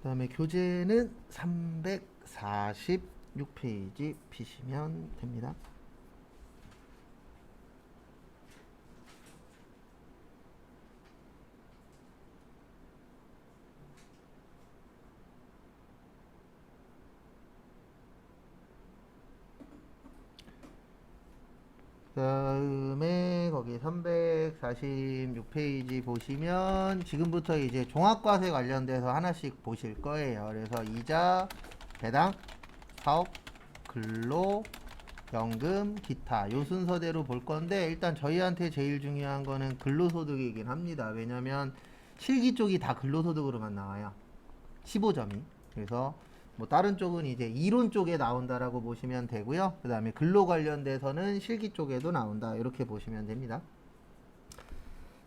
다음에 교재는 346페이지 피시면 됩니다. 다음에 거기 346페이지 보시면 지금부터 이제 종합과세 관련돼서 하나씩 보실 거예요. 그래서 이자, 배당, 사업, 근로, 연금, 기타 요 순서대로 볼 건데 일단 저희한테 제일 중요한 거는 근로소득이긴 합니다. 왜냐면 실기 쪽이 다 근로소득으로만 나와요. 15점이. 그래서 뭐 다른 쪽은 이제 이론 쪽에 나온다라고 보시면 되고요. 그 다음에 근로 관련돼서는 실기 쪽에도 나온다. 이렇게 보시면 됩니다.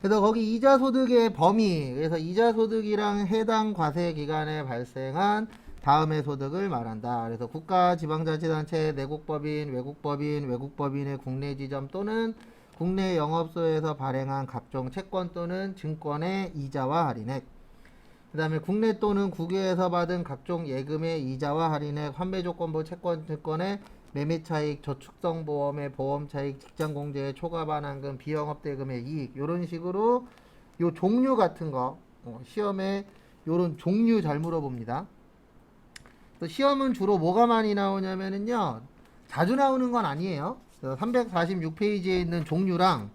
그래서 거기 이자 소득의 범위, 그래서 이자 소득이랑 해당 과세 기간에 발생한 다음의 소득을 말한다. 그래서 국가, 지방자치단체, 내국법인, 외국법인, 외국법인의 국내 지점 또는 국내 영업소에서 발행한 각종 채권 또는 증권의 이자와 할인액. 그 다음에 국내 또는 국외에서 받은 각종 예금의 이자와 할인액, 환매조건부 채권 증권의 매매차익, 저축성보험의 보험차익, 직장공제의 초과반환금, 비영업대금의 이익 이런 식으로 요 종류 같은 거 시험에 요런 종류 잘 물어봅니다. 또 시험은 주로 뭐가 많이 나오냐면은요 자주 나오는 건 아니에요. 346페이지에 있는 종류랑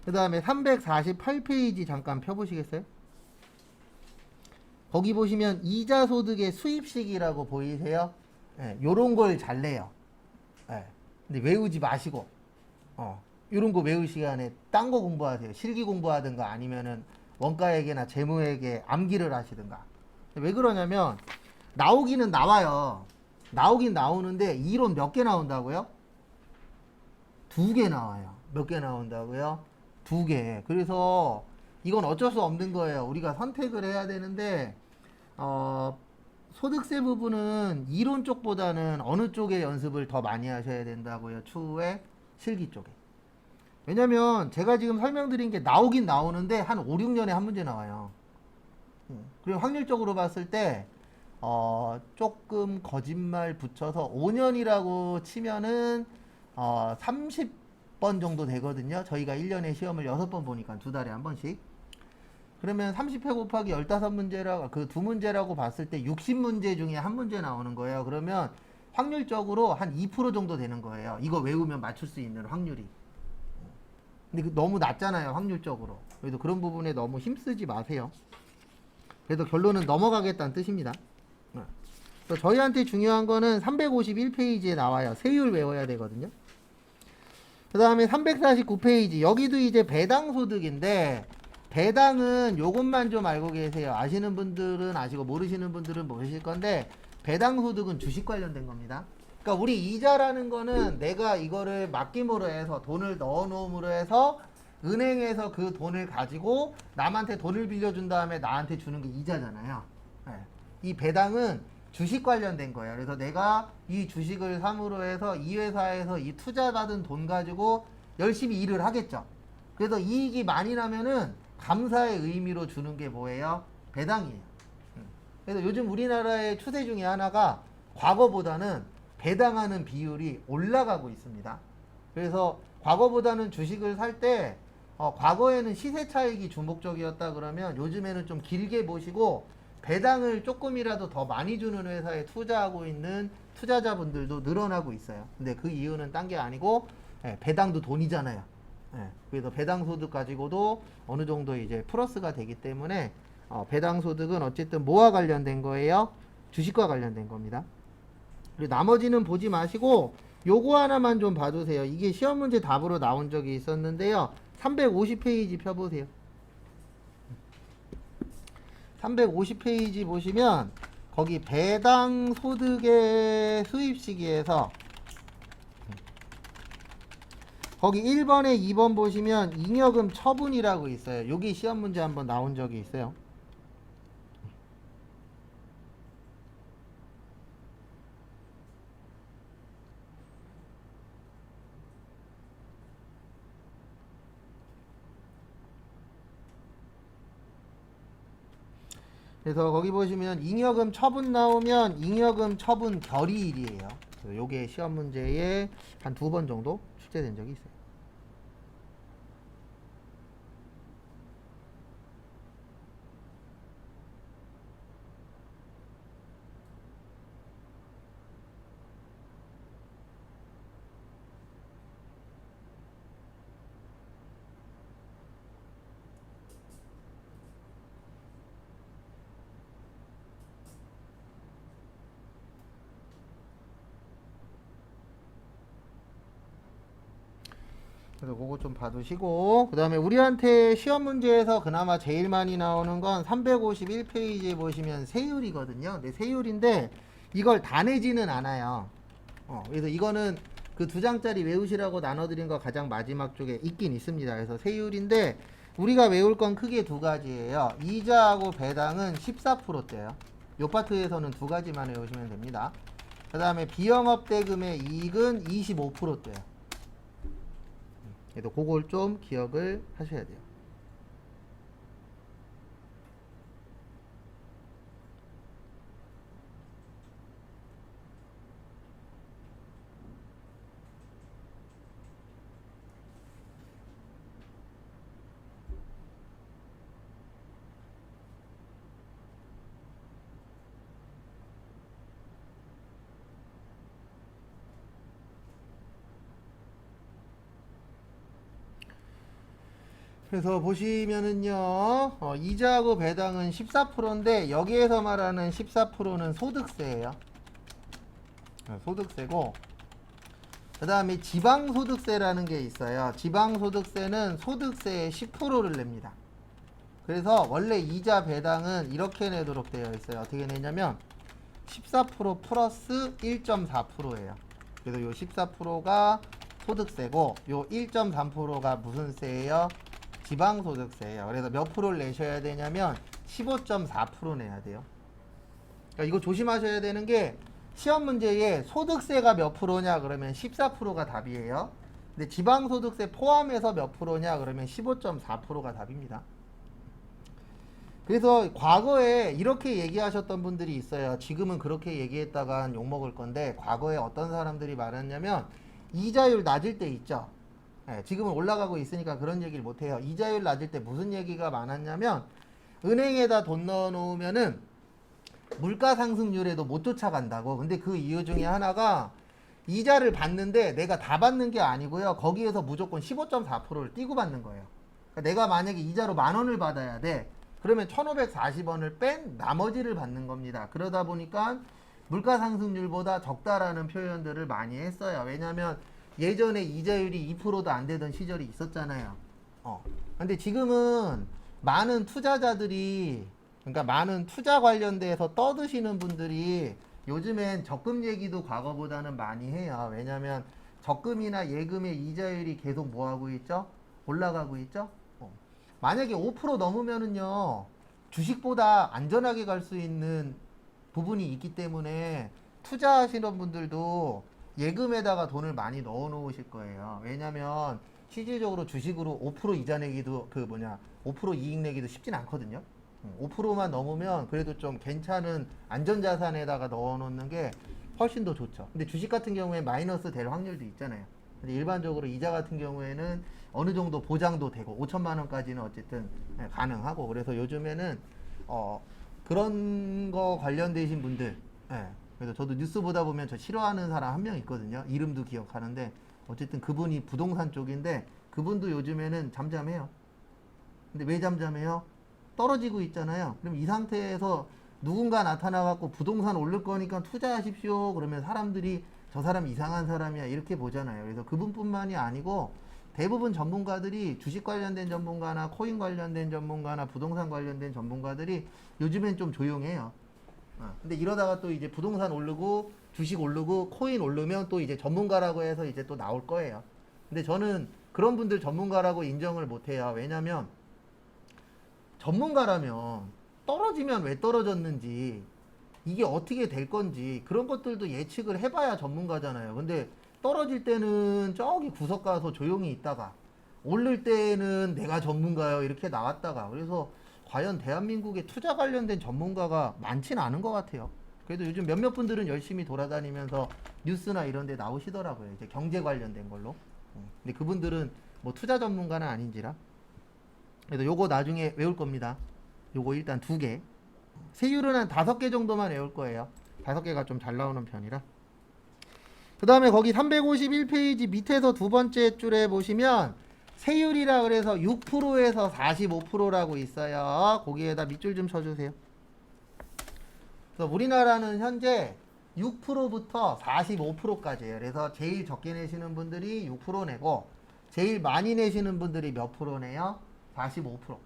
그 다음에 348페이지 잠깐 펴보시겠어요? 거기 보시면 이자 소득의 수입식이라고 보이세요? 예, 요런 걸 잘 내요. 예, 근데 외우지 마시고, 요런 거 외울 시간에 딴 거 공부하세요. 실기 공부하든가 아니면은 원가액이나 재무액에 암기를 하시든가. 왜 그러냐면, 나오기는 나와요. 나오긴 나오는데, 이론 몇 개 나온다고요? 2개 나와요. 몇 개 나온다고요? 2개. 그래서 이건 어쩔 수 없는 거예요. 우리가 선택을 해야 되는데, 어, 소득세 부분은 이론 쪽보다는 어느 쪽에 연습을 더 많이 하셔야 된다고요? 추후에 실기 쪽에. 왜냐면 제가 지금 설명드린 게 나오긴 나오는데 한 5, 6년에 한 문제 나와요. 그리고 확률적으로 봤을 때 조금 거짓말 붙여서 5년이라고 치면은 30번 정도 되거든요. 저희가 1년에 시험을 6번 보니까 2달에 한 번씩. 그러면 30회 곱하기 15문제라고 그 2문제라고 봤을 때 60문제 중에 한 문제 나오는 거예요. 그러면 확률적으로 한 2% 정도 되는 거예요. 이거 외우면 맞출 수 있는 확률이. 근데 너무 낮잖아요, 확률적으로. 그래서 그런 부분에 너무 힘쓰지 마세요. 그래서 결론은 넘어가겠다는 뜻입니다. 그래서 저희한테 중요한 거는 351페이지에 나와요. 세율 외워야 되거든요. 그 다음에 349페이지. 여기도 이제 배당소득인데, 배당은 요것만 좀 알고 계세요. 아시는 분들은 아시고 모르시는 분들은 모르실 건데, 배당소득은 주식 관련된 겁니다. 그러니까 우리 이자라는 거는 내가 이거를 맡김으로 해서 돈을 넣어 놓음으로 해서 은행에서 그 돈을 가지고 남한테 돈을 빌려준 다음에 나한테 주는 게 이자잖아요. 네. 이 배당은 주식 관련된 거예요. 그래서 내가 이 주식을 삼으로 해서 이 회사에서 이 투자받은 돈 가지고 열심히 일을 하겠죠. 그래서 이익이 많이 나면은 감사의 의미로 주는 게 뭐예요? 배당이에요. 그래서 요즘 우리나라의 추세 중에 하나가 과거보다는 배당하는 비율이 올라가고 있습니다. 그래서 과거보다는 주식을 살 때 과거에는 시세 차익이 주목적이었다 그러면 요즘에는 좀 길게 보시고 배당을 조금이라도 더 많이 주는 회사에 투자하고 있는 투자자분들도 늘어나고 있어요. 근데 그 이유는 딴 게 아니고 배당도 돈이잖아요. 그래서 배당 소득 가지고도 어느 정도 이제 플러스가 되기 때문에 배당 소득은 어쨌든 뭐와 관련된 거예요? 주식과 관련된 겁니다. 그리고 나머지는 보지 마시고 요거 하나만 좀 봐주세요. 이게 시험 문제 답으로 나온 적이 있었는데요. 350페이지 펴보세요. 350페이지 보시면 거기 배당 소득의 수입 시기에서 거기 1번에 2번 보시면 잉여금 처분이라고 있어요. 여기 시험 문제 한번 나온 적이 있어요. 그래서 거기 보시면 잉여금 처분 나오면 잉여금 처분 결의일이에요. 그래서 요게 시험 문제에 한 2번 정도 출제된 적이 있어요. 그래서 그거 좀 봐두시고, 그 다음에 우리한테 시험 문제에서 그나마 제일 많이 나오는 건 351페이지에 보시면 세율이거든요. 네, 세율인데 이걸 다 내지는 않아요. 그래서 이거는 그 2장짜리 외우시라고 나눠드린 거 가장 마지막 쪽에 있긴 있습니다. 그래서 세율인데 우리가 외울 건 크게 2가지예요. 이자하고 배당은 14%대요. 요 파트에서는 2가지만 외우시면 됩니다. 그 다음에 비영업대금의 이익은 25%대요. 그래도 그걸 좀 기억을 하셔야 돼요. 그래서 보시면은요, 이자하고 배당은 14%인데 여기에서 말하는 14%는 소득세예요. 소득세고, 그 다음에 지방소득세라는 게 있어요. 지방소득세는 소득세의 10%를 냅니다. 그래서 원래 이자 배당은 이렇게 내도록 되어 있어요. 어떻게 내냐면 14% 플러스 1.4%예요. 그래서 요 14%가 소득세고 요 1.3%가 무슨 세예요? 지방소득세예요. 그래서 몇 프로를 내셔야 되냐면 15.4% 내야 돼요. 그러니까 이거 조심하셔야 되는 게 시험 문제에 소득세가 몇 프로냐 그러면 14%가 답이에요. 근데 지방소득세 포함해서 몇 프로냐 그러면 15.4%가 답입니다. 그래서 과거에 이렇게 얘기하셨던 분들이 있어요. 지금은 그렇게 얘기했다가 욕먹을 건데 과거에 어떤 사람들이 말했냐면 이자율 낮을 때 있죠. 지금은 올라가고 있으니까 그런 얘기를 못해요. 이자율 낮을 때 무슨 얘기가 많았냐면 은행에다 돈 넣어놓으면은 물가 상승률에도 못 쫓아간다고. 근데 그 이유 중에 하나가 이자를 받는데 내가 다 받는 게 아니고요. 거기에서 무조건 15.4%를 띄고 받는 거예요. 그러니까 내가 만약에 이자로 10,000원을 받아야 돼. 그러면 1,540원을 뺀 나머지를 받는 겁니다. 그러다 보니까 물가 상승률보다 적다라는 표현들을 많이 했어요. 왜냐하면 예전에 이자율이 2%도 안 되던 시절이 있었잖아요. 근데 지금은 많은 투자자들이, 그러니까 많은 투자 관련돼서 떠드시는 분들이 요즘엔 적금 얘기도 과거보다는 많이 해요. 왜냐면 적금이나 예금의 이자율이 계속 뭐 하고 있죠? 올라가고 있죠? 만약에 5% 넘으면은요, 주식보다 안전하게 갈 수 있는 부분이 있기 때문에 투자하시는 분들도 예금에다가 돈을 많이 넣어 놓으실 거예요. 왜냐면 실질적으로 주식으로 5% 이자 내기도 5% 이익 내기도 쉽진 않거든요. 5%만 넘으면 그래도 좀 괜찮은 안전자산에다가 넣어 놓는 게 훨씬 더 좋죠. 근데 주식 같은 경우에 마이너스 될 확률도 있잖아요. 근데 일반적으로 이자 같은 경우에는 어느 정도 보장도 되고 5천만 원까지는 어쨌든 가능하고, 그래서 요즘에는 그런 거 관련되신 분들, 그래서 저도 뉴스 보다 보면 저 싫어하는 사람 한 명 있거든요. 이름도 기억하는데 어쨌든 그분이 부동산 쪽인데 그분도 요즘에는 잠잠해요. 근데 왜 잠잠해요? 떨어지고 있잖아요. 그럼 이 상태에서 누군가 나타나갖고 부동산 오를 거니까 투자하십시오. 그러면 사람들이 저 사람 이상한 사람이야 이렇게 보잖아요. 그래서 그분뿐만이 아니고 대부분 전문가들이 주식 관련된 전문가나 코인 관련된 전문가나 부동산 관련된 전문가들이 요즘엔 좀 조용해요. 근데 이러다가 또 이제 부동산 오르고 주식 오르고 코인 오르면 또 이제 전문가라고 해서 이제 또 나올 거예요. 근데 저는 그런 분들 전문가라고 인정을 못 해요. 왜냐면 전문가라면 떨어지면 왜 떨어졌는지, 이게 어떻게 될 건지 그런 것들도 예측을 해봐야 전문가잖아요. 근데 떨어질 때는 저기 구석 가서 조용히 있다가 오를 때는 내가 전문가요 이렇게 나왔다가, 그래서 과연 대한민국에 투자 관련된 전문가가 많지는 않은 것 같아요. 그래도 요즘 몇몇 분들은 열심히 돌아다니면서 뉴스나 이런 데 나오시더라고요. 이제 경제 관련된 걸로. 근데 그분들은 뭐 투자 전문가는 아닌지라. 그래서 요거 나중에 외울 겁니다. 요거 일단 2개. 세율은 한 5개 정도만 외울 거예요. 5개가 좀 잘 나오는 편이라. 그 다음에 거기 351페이지 밑에서 2번째 줄에 보시면 세율이라 그래서 6%에서 45%라고 있어요. 거기에다 밑줄 좀 쳐주세요. 그래서 우리나라는 현재 6%부터 45%까지예요. 그래서 제일 적게 내시는 분들이 6% 내고 제일 많이 내시는 분들이 몇 프로 내요? 45%.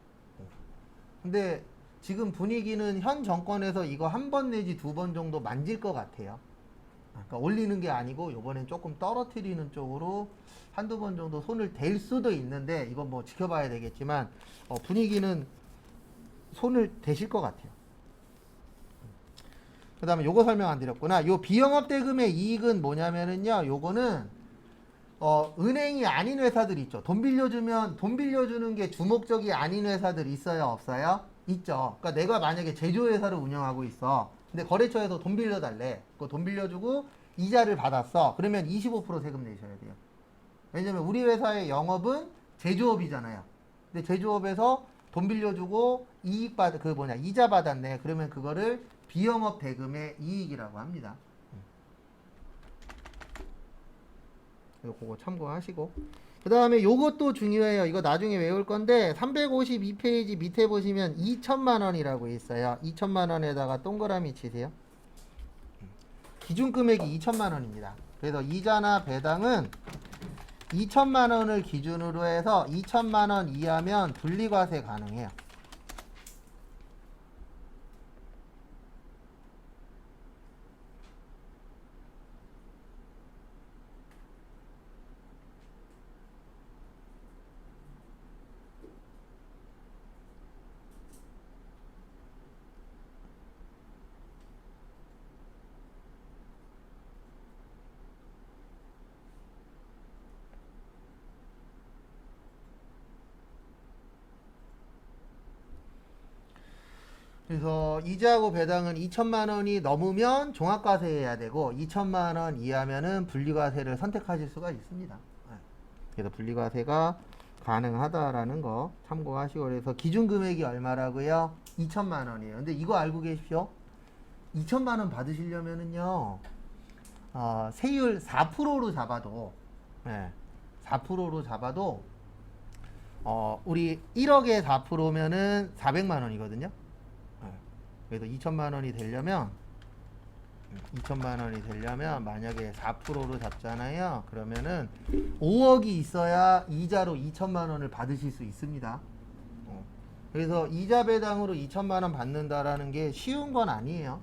근데 지금 분위기는 현 정권에서 이거 한 번 내지 2번 정도 만질 것 같아요. 그러니까 올리는 게 아니고 요번엔 조금 떨어뜨리는 쪽으로 한두 번 정도 손을 댈 수도 있는데 이건 뭐 지켜봐야 되겠지만 분위기는 손을 대실 것 같아요. 그 다음에 요거 설명 안 드렸구나. 요 비영업 대금의 이익은 뭐냐면은요, 요거는 은행이 아닌 회사들 있죠. 돈 빌려주면 돈 빌려주는 게 주목적이 아닌 회사들 있어요, 없어요? 있죠. 그러니까 내가 만약에 제조회사를 운영하고 있어. 근데 거래처에서 돈 빌려달래. 그 돈 빌려주고 이자를 받았어. 그러면 25% 세금 내셔야 돼요. 왜냐면 우리 회사의 영업은 제조업이잖아요. 근데 제조업에서 돈 빌려주고 이자 받았네. 그러면 그거를 비영업 대금의 이익이라고 합니다. 그거 참고하시고. 그 다음에 요것도 중요해요. 이거 나중에 외울 건데 352페이지 밑에 보시면 2천만 원이라고 있어요. 2천만 원에다가 동그라미 치세요. 기준 금액이 2천만 원입니다. 그래서 이자나 배당은 2천만 원을 기준으로 해서 2천만 원 이하면 분리과세 가능해요. 그래서 이자하고 배당은 2천만 원이 넘으면 종합과세 해야 되고 2천만 원 이하면은 분리과세를 선택하실 수가 있습니다. 그래서 분리과세가 가능하다라는 거 참고하시고, 그래서 기준 금액이 얼마라고요? 2천만 원이에요. 근데 이거 알고 계십시오. 2천만 원 받으시려면은요, 세율 4%로 잡아도, 4%로 잡아도, 우리 1억에 4%면은 400만 원이거든요. 그래서 2천만 원이 되려면 만약에 4%로 잡잖아요. 그러면은 5억이 있어야 이자로 2천만 원을 받으실 수 있습니다. 그래서 이자 배당으로 2천만 원 받는다라는 게 쉬운 건 아니에요.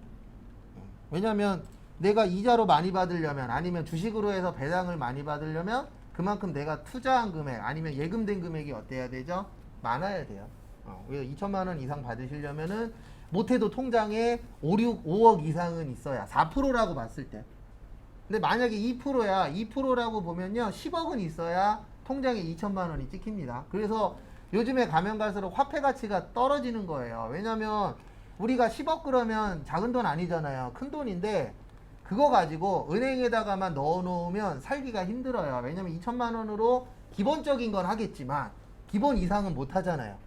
왜냐면 내가 이자로 많이 받으려면 아니면 주식으로 해서 배당을 많이 받으려면 그만큼 내가 투자한 금액 아니면 예금된 금액이 어때야 되죠? 많아야 돼요. 그래서 2천만 원 이상 받으시려면은 못해도 통장에 5억 이상은 있어야 4%라고 봤을 때. 근데 만약에 2%야 2%라고 보면요 10억은 있어야 통장에 2천만 원이 찍힙니다. 그래서 요즘에 가면 갈수록 화폐 가치가 떨어지는 거예요. 왜냐면 우리가 10억 그러면 작은 돈 아니잖아요. 큰 돈인데 그거 가지고 은행에다가만 넣어 놓으면 살기가 힘들어요. 왜냐면 2천만 원으로 기본적인 건 하겠지만 기본 이상은 못 하잖아요.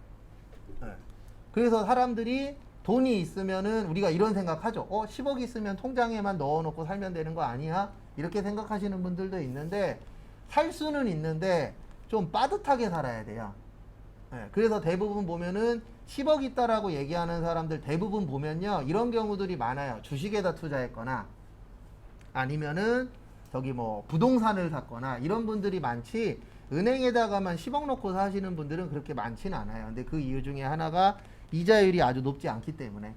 그래서 사람들이 돈이 있으면은 우리가 이런 생각하죠. 10억 있으면 통장에만 넣어놓고 살면 되는 거 아니야? 이렇게 생각하시는 분들도 있는데 살 수는 있는데 좀 빠듯하게 살아야 돼요. 그래서 대부분 보면은 10억 있다라고 얘기하는 사람들 대부분 보면요 이런 경우들이 많아요. 주식에다 투자했거나 아니면은 저기 뭐 부동산을 샀거나 이런 분들이 많지 은행에다가만 10억 넣고 사시는 분들은 그렇게 많지는 않아요. 근데 그 이유 중에 하나가 이자율이 아주 높지 않기 때문에.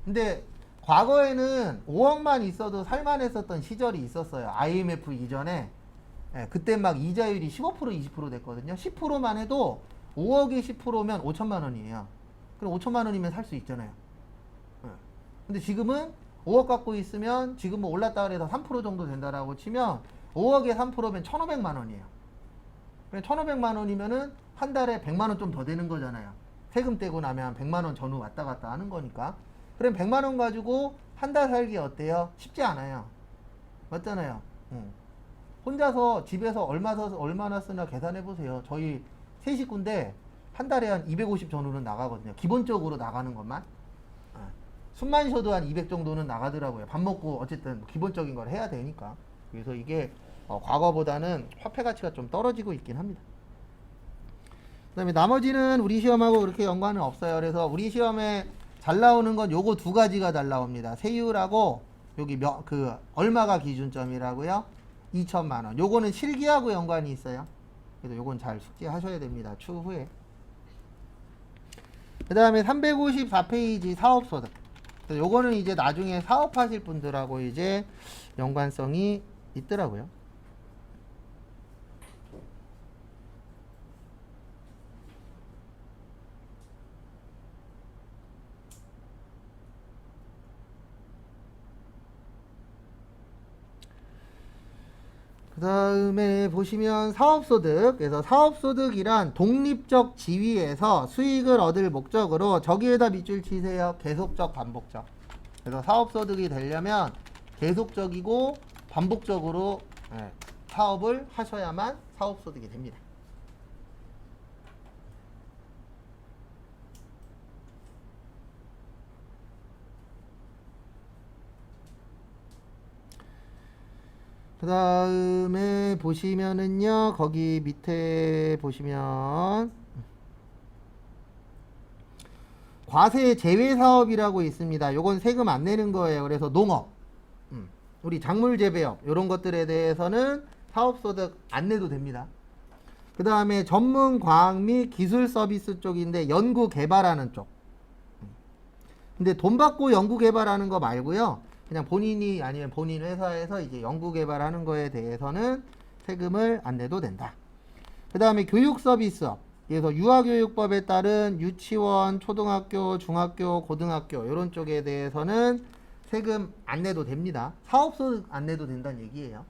근데 과거에는 5억만 있어도 살만했었던 시절이 있었어요. IMF 이전에. 그때 막 이자율이 15% 20% 됐거든요. 10%만 해도 5억이 10%면 5천만 원이에요. 그럼 5천만 원이면 살 수 있잖아요. 근데 지금은 5억 갖고 있으면 지금 뭐 올랐다 그래서 3% 정도 된다라고 치면 5억에 3%면 1,500만 원이에요. 1,500만 원이면은 한 달에 100만 원 좀 더 되는 거잖아요. 세금 떼고 나면 100만 원 전후 왔다 갔다 하는 거니까. 그럼 100만 원 가지고 한 달 살기 어때요? 쉽지 않아요. 맞잖아요. 혼자서 집에서 얼마나 쓰나 계산해 보세요. 저희 세 식구인데 한 달에 한 250 전후는 나가거든요. 기본적으로 나가는 것만. 숨만 쉬어도 한 200 정도는 나가더라고요. 밥 먹고 어쨌든 기본적인 걸 해야 되니까. 그래서 이게 과거보다는 화폐 가치가 좀 떨어지고 있긴 합니다. 그 다음에 나머지는 우리 시험하고 그렇게 연관은 없어요. 그래서 우리 시험에 잘 나오는 건 요거 두 가지가 잘 나옵니다. 세율하고 여기 얼마가 기준점이라고요? 2천만 원. 요거는 실기하고 연관이 있어요. 그래서 요건 잘 숙지하셔야 됩니다. 추후에. 그 다음에 354페이지 사업소득. 요거는 이제 나중에 사업하실 분들하고 이제 연관성이 있더라고요. 그 다음에 보시면 사업소득. 그래서 사업소득이란 독립적 지위에서 수익을 얻을 목적으로 저기에다 밑줄 치세요. 계속적, 반복적. 그래서 사업소득이 되려면 계속적이고 반복적으로 사업을 하셔야만 사업소득이 됩니다. 그 다음에 보시면은요, 거기 밑에 보시면 과세 제외 사업이라고 있습니다. 요건 세금 안 내는 거예요. 그래서 농업, 우리 작물 재배업 이런 것들에 대해서는 사업소득 안 내도 됩니다. 그 다음에 전문 과학 및 기술 서비스 쪽인데 연구 개발하는 쪽. 근데 돈 받고 연구 개발하는 거 말고요. 그냥 본인이 아니면 본인 회사에서 이제 연구 개발하는 거에 대해서는 세금을 안 내도 된다. 그 다음에 교육 서비스업. 그래서 유아교육법에 따른 유치원, 초등학교, 중학교, 고등학교 이런 쪽에 대해서는 세금 안 내도 됩니다. 사업소득 안 내도 된다는 얘기예요.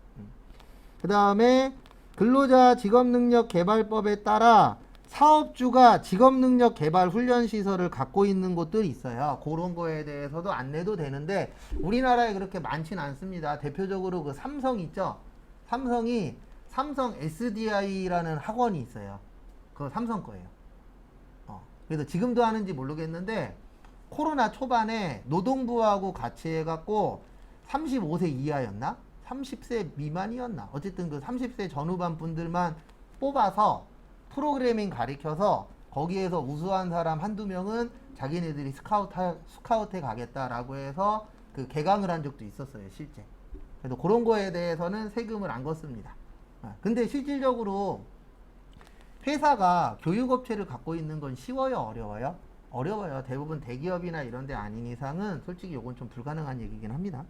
그 다음에 근로자 직업능력 개발법에 따라 사업주가 직업능력 개발 훈련 시설을 갖고 있는 곳들이 있어요. 그런 거에 대해서도 안 내도 되는데 우리나라에 그렇게 많진 않습니다. 대표적으로 그 삼성 있죠. 삼성이 삼성 SDI라는 학원이 있어요. 그거 삼성 거예요. 그래서 지금도 하는지 모르겠는데 코로나 초반에 노동부하고 같이 해갖고 35세 이하였나? 30세 미만이었나? 어쨌든 그 30세 전후반 분들만 뽑아서 프로그래밍 가리켜서 거기에서 우수한 사람 한두 명은 자기네들이 스카우트해 가겠다라고 해서 그 개강을 한 적도 있었어요, 실제. 그래서 그런 거에 대해서는 세금을 안 걷습니다. 근데 실질적으로 회사가 교육업체를 갖고 있는 건 쉬워요, 어려워요? 어려워요. 대부분 대기업이나 이런 데 아닌 이상은 솔직히 이건 좀 불가능한 얘기긴 합니다.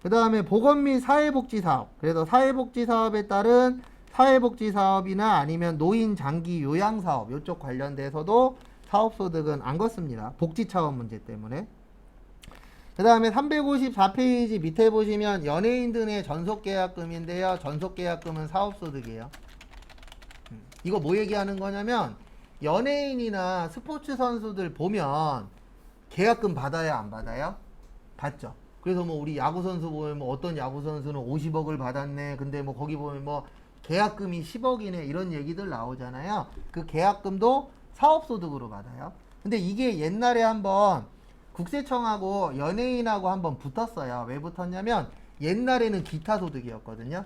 그 다음에 보건 및 사회복지사업. 그래서 사회복지사업에 따른 사회복지사업이나 아니면 노인 장기 요양사업 이쪽 관련돼서도 사업소득은 안 걷습니다. 복지차원 문제 때문에. 그 다음에 354페이지 밑에 보시면 연예인 등의 전속계약금인데요. 전속계약금은 사업소득이에요. 이거 뭐 얘기하는 거냐면 연예인이나 스포츠 선수들 보면 계약금 받아야 안 받아요? 받죠. 그래서 뭐 우리 야구 선수 보면 뭐 어떤 야구 선수는 50억을 받았네. 근데 뭐 거기 보면 뭐 계약금이 10억이네 이런 얘기들 나오잖아요. 그 계약금도 사업소득으로 받아요. 근데 이게 옛날에 한번 국세청하고 연예인하고 한번 붙었어요. 왜 붙었냐면 옛날에는 기타소득이었거든요.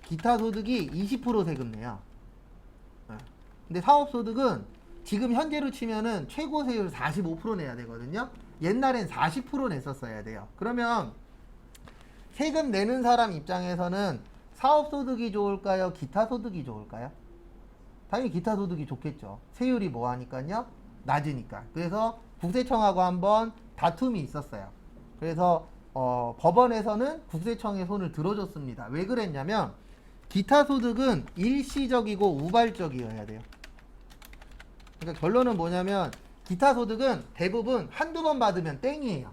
기타소득이 20% 세금 내요. 근데 사업소득은 지금 현재로 치면은 최고 세율 45% 내야 되거든요. 옛날엔 40% 냈었어야 돼요. 그러면 세금 내는 사람 입장에서는 사업소득이 좋을까요? 기타소득이 좋을까요? 당연히 기타소득이 좋겠죠. 세율이 뭐 하니까요? 낮으니까. 그래서 국세청하고 한번 다툼이 있었어요. 그래서 법원에서는 국세청의 손을 들어줬습니다. 왜 그랬냐면 기타소득은 일시적이고 우발적이어야 돼요. 그러니까 결론은 뭐냐면 기타소득은 대부분 한두 번 받으면 땡이에요.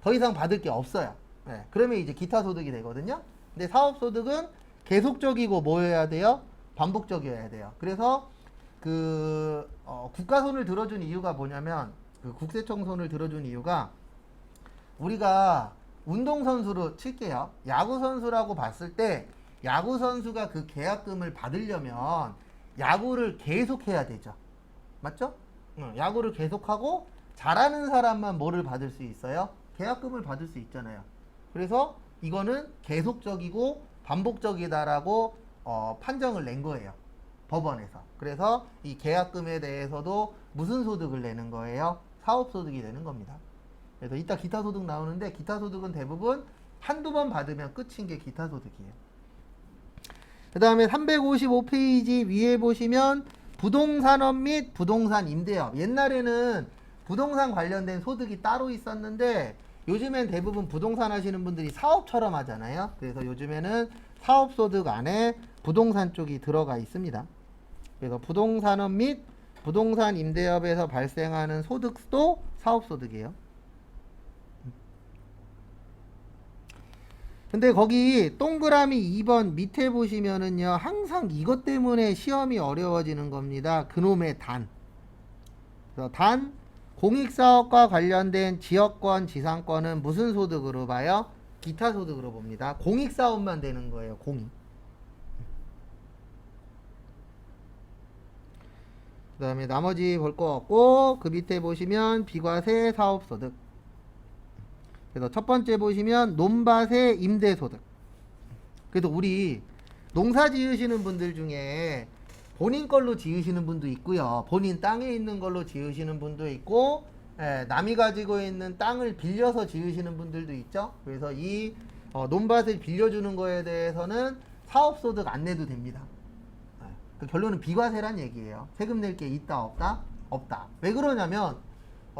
더 이상 받을 게 없어요. 네, 그러면 이제 기타소득이 되거든요. 근데 사업소득은 계속적이고 뭐여야 돼요? 반복적이어야 돼요. 그래서 그 국가 손을 들어준 이유가 뭐냐면 그 국세청 손을 들어준 이유가 우리가 운동선수로 칠게요. 야구선수라고 봤을 때 야구선수가 그 계약금을 받으려면 야구를 계속해야 되죠. 맞죠? 야구를 계속하고 잘하는 사람만 뭐를 받을 수 있어요? 계약금을 받을 수 있잖아요. 그래서 이거는 계속적이고 반복적이다라고 판정을 낸 거예요. 법원에서. 그래서 이 계약금에 대해서도 무슨 소득을 내는 거예요? 사업소득이 되는 겁니다. 그래서 이따 기타소득 나오는데 기타소득은 대부분 한두 번 받으면 끝인 게 기타소득이에요. 그 다음에 355페이지 위에 보시면 부동산업 및 부동산 임대업. 옛날에는 부동산 관련된 소득이 따로 있었는데 요즘엔 대부분 부동산 하시는 분들이 사업처럼 하잖아요. 그래서 요즘에는 사업소득 안에 부동산 쪽이 들어가 있습니다. 그래서 부동산업 및 부동산 임대업에서 발생하는 소득도 사업소득이에요. 근데 거기 동그라미 2번 밑에 보시면은요, 항상 이것 때문에 시험이 어려워지는 겁니다. 그놈의 단. 그래서 단, 공익사업과 관련된 지역권, 지상권은 무슨 소득으로 봐요? 기타 소득으로 봅니다. 공익사업만 되는 거예요, 공익. 그 다음에 나머지 볼 거 없고, 그 밑에 보시면 비과세 사업소득. 그래서 첫 번째 보시면 논밭의 임대소득. 그래도 우리 농사 지으시는 분들 중에 본인 걸로 지으시는 분도 있고요. 본인 땅에 있는 걸로 지으시는 분도 있고, 남이 가지고 있는 땅을 빌려서 지으시는 분들도 있죠. 그래서 이 논밭을 빌려주는 거에 대해서는 사업소득 안 내도 됩니다. 그 결론은 비과세란 얘기예요. 세금 낼 게 있다 없다? 없다. 왜 그러냐면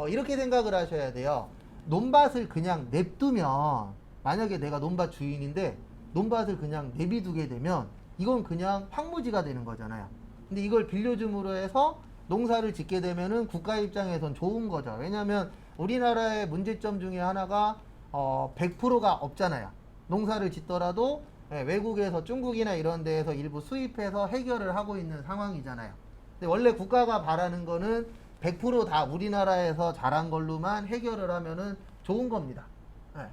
이렇게 생각을 하셔야 돼요. 논밭을 그냥 냅두면, 만약에 내가 논밭 주인인데 논밭을 그냥 내비두게 되면 이건 그냥 황무지가 되는 거잖아요. 근데 이걸 빌려줌으로 해서 농사를 짓게 되면은 국가 입장에선 좋은 거죠. 왜냐하면 우리나라의 문제점 중에 하나가 100%가 없잖아요. 농사를 짓더라도 외국에서 중국이나 이런 데에서 일부 수입해서 해결을 하고 있는 상황이잖아요. 근데 원래 국가가 바라는 거는 100% 다 우리나라에서 자란 걸로만 해결을 하면은 좋은 겁니다.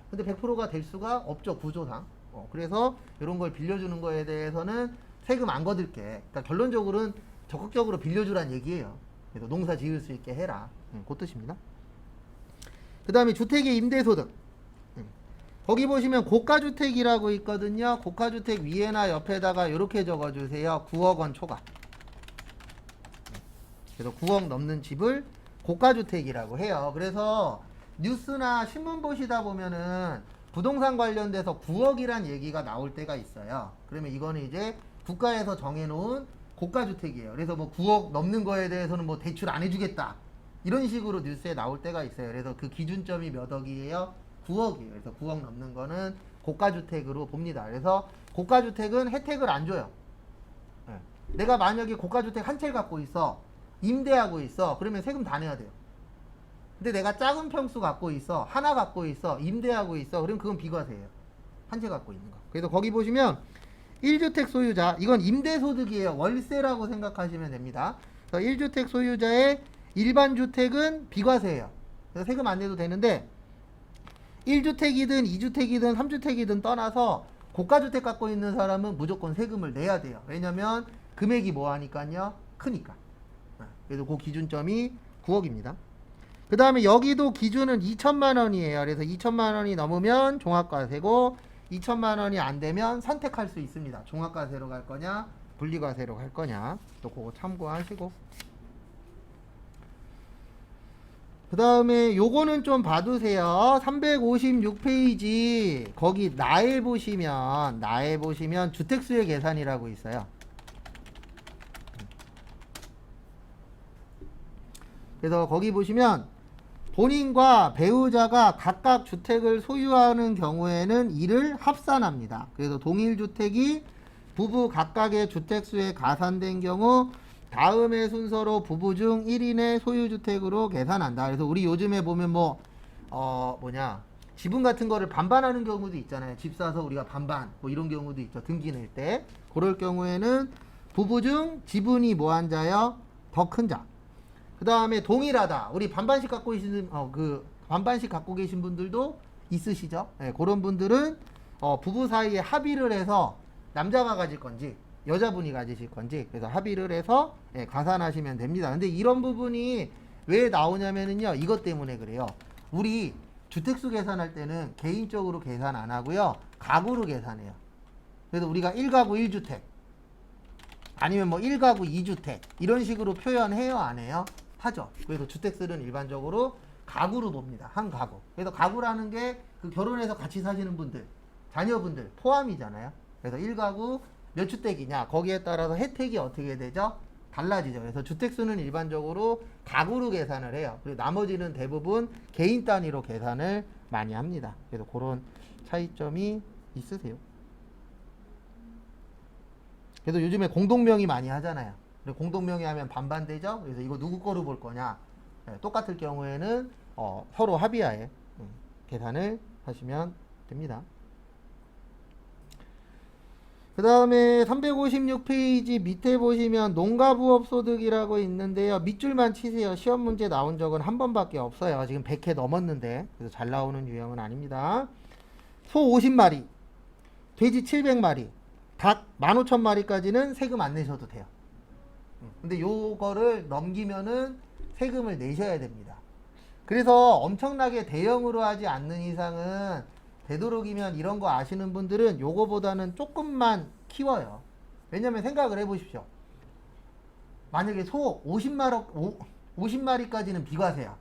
근데 100%가 될 수가 없죠, 구조상. 그래서 이런 걸 빌려주는 거에 대해서는 세금 안 거둘게. 그러니까 결론적으로는 적극적으로 빌려주란 얘기예요. 그래서 농사 지을 수 있게 해라. 그 뜻입니다. 그 다음에 주택의 임대소득. 거기 보시면 고가주택이라고 있거든요. 고가주택 위에나 옆에다가 이렇게 적어주세요. 9억 원 초과. 그래서 9억 넘는 집을 고가주택이라고 해요. 그래서 뉴스나 신문 보시다 보면은 부동산 관련돼서 9억이란 얘기가 나올 때가 있어요. 그러면 이거는 이제 국가에서 정해놓은 고가주택이에요. 그래서 뭐 9억 넘는 거에 대해서는 뭐 대출 안 해주겠다, 이런 식으로 뉴스에 나올 때가 있어요. 그래서 그 기준점이 몇 억이에요? 9억이에요. 그래서 9억 넘는 거는 고가주택으로 봅니다. 그래서 고가주택은 혜택을 안 줘요. 내가 만약에 고가주택 한 채 갖고 있어, 임대하고 있어, 그러면 세금 다 내야 돼요. 근데 내가 작은 평수 갖고 있어, 하나 갖고 있어, 임대하고 있어, 그러면 그건 비과세예요. 한 채 갖고 있는 거. 그래서 거기 보시면 1주택 소유자, 이건 임대소득이에요. 월세라고 생각하시면 됩니다. 그래서 1주택 소유자의 일반 주택은 비과세예요. 그래서 세금 안 내도 되는데 1주택이든 2주택이든 3주택이든 떠나서 고가주택 갖고 있는 사람은 무조건 세금을 내야 돼요. 왜냐면 금액이 뭐하니까요? 크니까. 그래서 그 기준점이 9억입니다. 그 다음에 여기도 기준은 2천만 원이에요. 그래서 2천만 원이 넘으면 종합과세고 2천만 원이 안 되면 선택할 수 있습니다. 종합과세로 갈 거냐, 분리과세로 갈 거냐. 또 그거 참고하시고. 그 다음에 요거는 좀 봐두세요. 356페이지 거기 나에 보시면 주택수의 계산이라고 있어요. 그래서 거기 보시면 본인과 배우자가 각각 주택을 소유하는 경우에는 이를 합산합니다. 그래서 동일 주택이 부부 각각의 주택수에 가산된 경우 다음의 순서로 부부 중 1인의 소유주택으로 계산한다. 그래서 우리 요즘에 보면 지분 같은 거를 반반하는 경우도 있잖아요. 집 사서 우리가 반반 뭐 이런 경우도 있죠. 등기 낼 때. 그럴 경우에는 부부 중 지분이 뭐한 자요? 더 큰 자. 그 다음에 동일하다. 우리 반반씩 갖고 계신 반반씩 갖고 계신 분들도 있으시죠? 예, 그런 분들은 부부 사이에 합의를 해서 남자가 가질 건지 여자분이 가지실 건지 그래서 합의를 해서 예, 가산하시면 됩니다. 근데 이런 부분이 왜 나오냐면은요, 이것 때문에 그래요. 우리 주택수 계산할 때는 개인적으로 계산 안 하고요, 가구로 계산해요. 그래서 우리가 1가구 1주택 아니면 뭐 1가구 2주택 이런 식으로 표현해요, 안 해요? 하죠. 그래서 주택수는 일반적으로 가구로 봅니다. 한 가구. 그래서 가구라는 게 그 결혼해서 같이 사시는 분들, 자녀분들 포함이잖아요. 그래서 1가구 몇 주택이냐 거기에 따라서 혜택이 어떻게 되죠? 달라지죠. 그래서 주택수는 일반적으로 가구로 계산을 해요. 그리고 나머지는 대부분 개인 단위로 계산을 많이 합니다. 그래서 그런 차이점이 있으세요. 그래도 요즘에 공동명의 많이 하잖아요. 공동명의 하면 반반 되죠? 그래서 이거 누구 거로 볼 거냐? 네, 똑같을 경우에는 서로 합의하에 계산을 하시면 됩니다. 그 다음에 356페이지 밑에 보시면 농가부업소득이라고 있는데요. 밑줄만 치세요. 시험 문제 나온 적은 한 번밖에 없어요. 지금 100회 넘었는데 그래서 잘 나오는 유형은 아닙니다. 소 50마리, 돼지 700마리, 닭 15,000마리까지는 세금 안 내셔도 돼요. 근데 요거를 넘기면은 세금을 내셔야 됩니다. 그래서 엄청나게 대형으로 하지 않는 이상은 되도록이면 이런 거 아시는 분들은 요거보다는 조금만 키워요. 왜냐면 생각을 해보십시오. 만약에 소 50마리까지는 비과세야.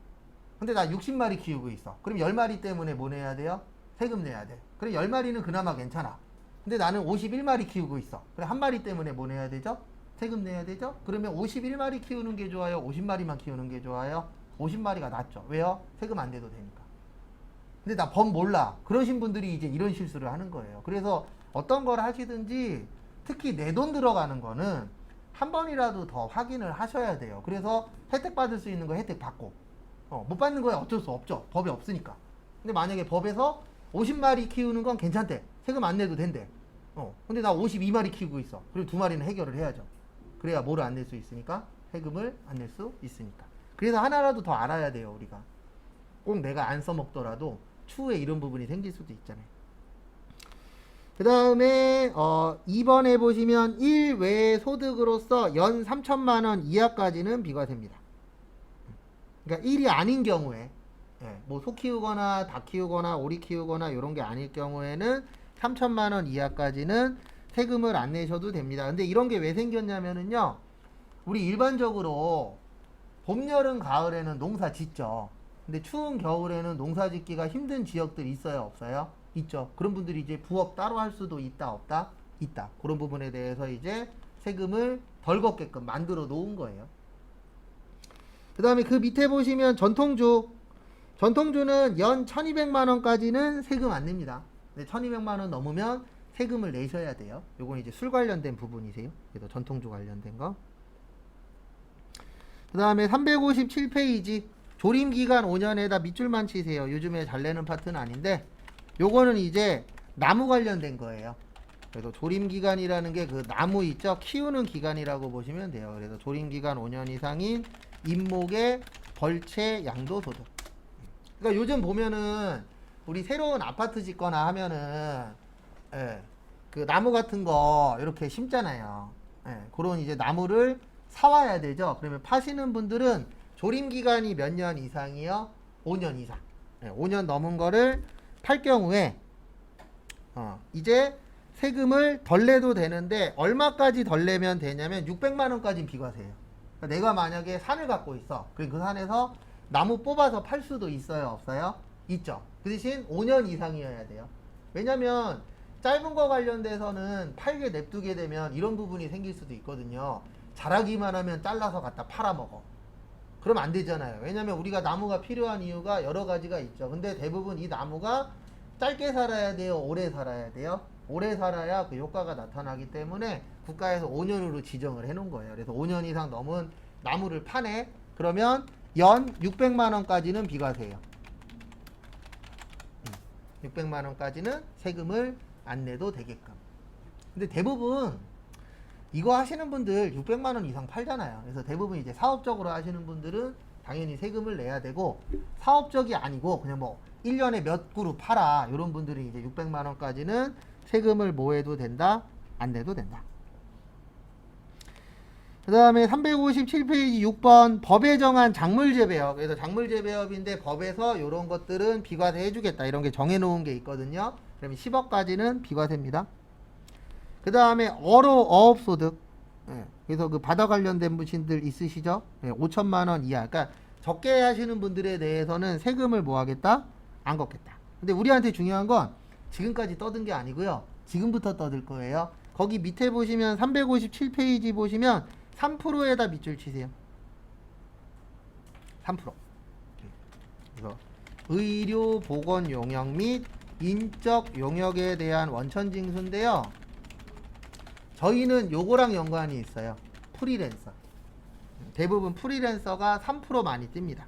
근데 나 60마리 키우고 있어. 그럼 10마리 때문에 뭐 내야 돼요? 세금 내야 돼. 그럼 10마리는 그나마 괜찮아. 근데 나는 51마리 키우고 있어. 그럼 한 마리 때문에 뭐 내야 되죠? 세금 내야 되죠? 그러면 51마리 키우는 게 좋아요? 50마리만 키우는 게 좋아요? 50마리가 낫죠. 왜요? 세금 안 내도 되니까. 근데 나 법 몰라. 그러신 분들이 이제 이런 실수를 하는 거예요. 그래서 어떤 걸 하시든지 특히 내 돈 들어가는 거는 한 번이라도 더 확인을 하셔야 돼요. 그래서 혜택 받을 수 있는 거 혜택 받고 못 받는 거야 어쩔 수 없죠. 법이 없으니까. 근데 만약에 법에서 50마리 키우는 건 괜찮대. 세금 안 내도 된대. 근데 나 52마리 키우고 있어. 그리고 2마리는 해결을 해야죠. 그래야 뭐를 안 낼 수 있으니까? 세금을 안 낼 수 있으니까. 그래서 하나라도 더 알아야 돼요, 우리가. 꼭 내가 안 써먹더라도 추후에 이런 부분이 생길 수도 있잖아요. 그 다음에 2번에 보시면 1 외의 소득으로서 연 3천만원 이하까지는 비과세입니다. 그러니까 1이 아닌 경우에 뭐 소 키우거나 닭 키우거나 오리 키우거나 이런 게 아닐 경우에는 3천만원 이하까지는 세금을 안 내셔도 됩니다. 근데 이런 게 왜 생겼냐면은요, 우리 일반적으로 봄, 여름, 가을에는 농사 짓죠. 근데 추운 겨울에는 농사 짓기가 힘든 지역들이 있어요, 없어요? 있죠. 그런 분들이 이제 부업 따로 할 수도 있다, 없다? 있다. 그런 부분에 대해서 이제 세금을 덜 걷게끔 만들어 놓은 거예요. 그 다음에 그 밑에 보시면 전통주는 연 1200만원까지는 세금 안 냅니다. 근데 1200만원 넘으면 세금을 내셔야 돼요. 요건 이제 술 관련된 부분이세요. 그래서 전통주 관련된 거. 그 다음에 357페이지 조림기간 5년에다 밑줄만 치세요. 요즘에 잘 내는 파트는 아닌데 요거는 이제 나무 관련된 거예요. 그래서 조림기간이라는 게 그 나무 있죠? 키우는 기간이라고 보시면 돼요. 그래서 조림기간 5년 이상인 임목의 벌채 양도소득. 그러니까 요즘 보면은 우리 새로운 아파트 짓거나 하면은 그 나무 같은 거 이렇게 심잖아요. 그런 이제 나무를 사와야 되죠. 그러면 파시는 분들은 조림 기간이 몇 년 이상이요? 5년 이상. 5년 넘은 거를 팔 경우에 이제 세금을 덜 내도 되는데 얼마까지 덜 내면 되냐면 600만 원까지는 비과세예요. 그러니까 내가 만약에 산을 갖고 있어. 그럼 그 산에서 나무 뽑아서 팔 수도 있어요, 없어요? 있죠. 그 대신 5년 이상이어야 돼요. 왜냐면 짧은 거 관련돼서는 팔게 냅두게 되면 이런 부분이 생길 수도 있거든요. 자라기만 하면 잘라서 갖다 팔아먹어. 그럼 안 되잖아요. 왜냐면 우리가 나무가 필요한 이유가 여러 가지가 있죠. 근데 대부분 이 나무가 짧게 살아야 돼요, 오래 살아야 돼요? 오래 살아야 그 효과가 나타나기 때문에 국가에서 5년으로 지정을 해놓은 거예요. 그래서 5년 이상 넘은 나무를 파네? 그러면 연 600만 원까지는 비과세예요. 600만 원까지는 세금을 안 내도 되게끔. 근데 대부분 이거 하시는 분들 600만 원 이상 팔잖아요. 그래서 대부분 이제 사업적으로 하시는 분들은 당연히 세금을 내야 되고, 사업적이 아니고 그냥 뭐 1년에 몇 그룹 팔아 이런 분들은 이제 600만 원까지는 세금을 뭐 해도 된다? 안 내도 된다. 그 다음에 357페이지 6번 법에 정한 작물재배업. 그래서 작물재배업인데 법에서 이런 것들은 비과세 해주겠다 이런 게 정해놓은 게 있거든요. 그러면 10억까지는 비과세입니다. 그 다음에 어업소득. 예, 그래서 그 바다 관련된 분들 있으시죠? 예, 5천만 원 이하. 그러니까 적게 하시는 분들에 대해서는 세금을 뭐 하겠다? 안 걷겠다. 근데 우리한테 중요한 건 지금까지 떠든 게 아니고요. 지금부터 떠들 거예요. 거기 밑에 보시면 357페이지 보시면 3%에다 밑줄 치세요. 3%. 그래서 의료 보건 용역 및 인적 용역에 대한 원천 징수인데요. 저희는 요거랑 연관이 있어요. 프리랜서. 대부분 프리랜서가 3% 많이 띱니다.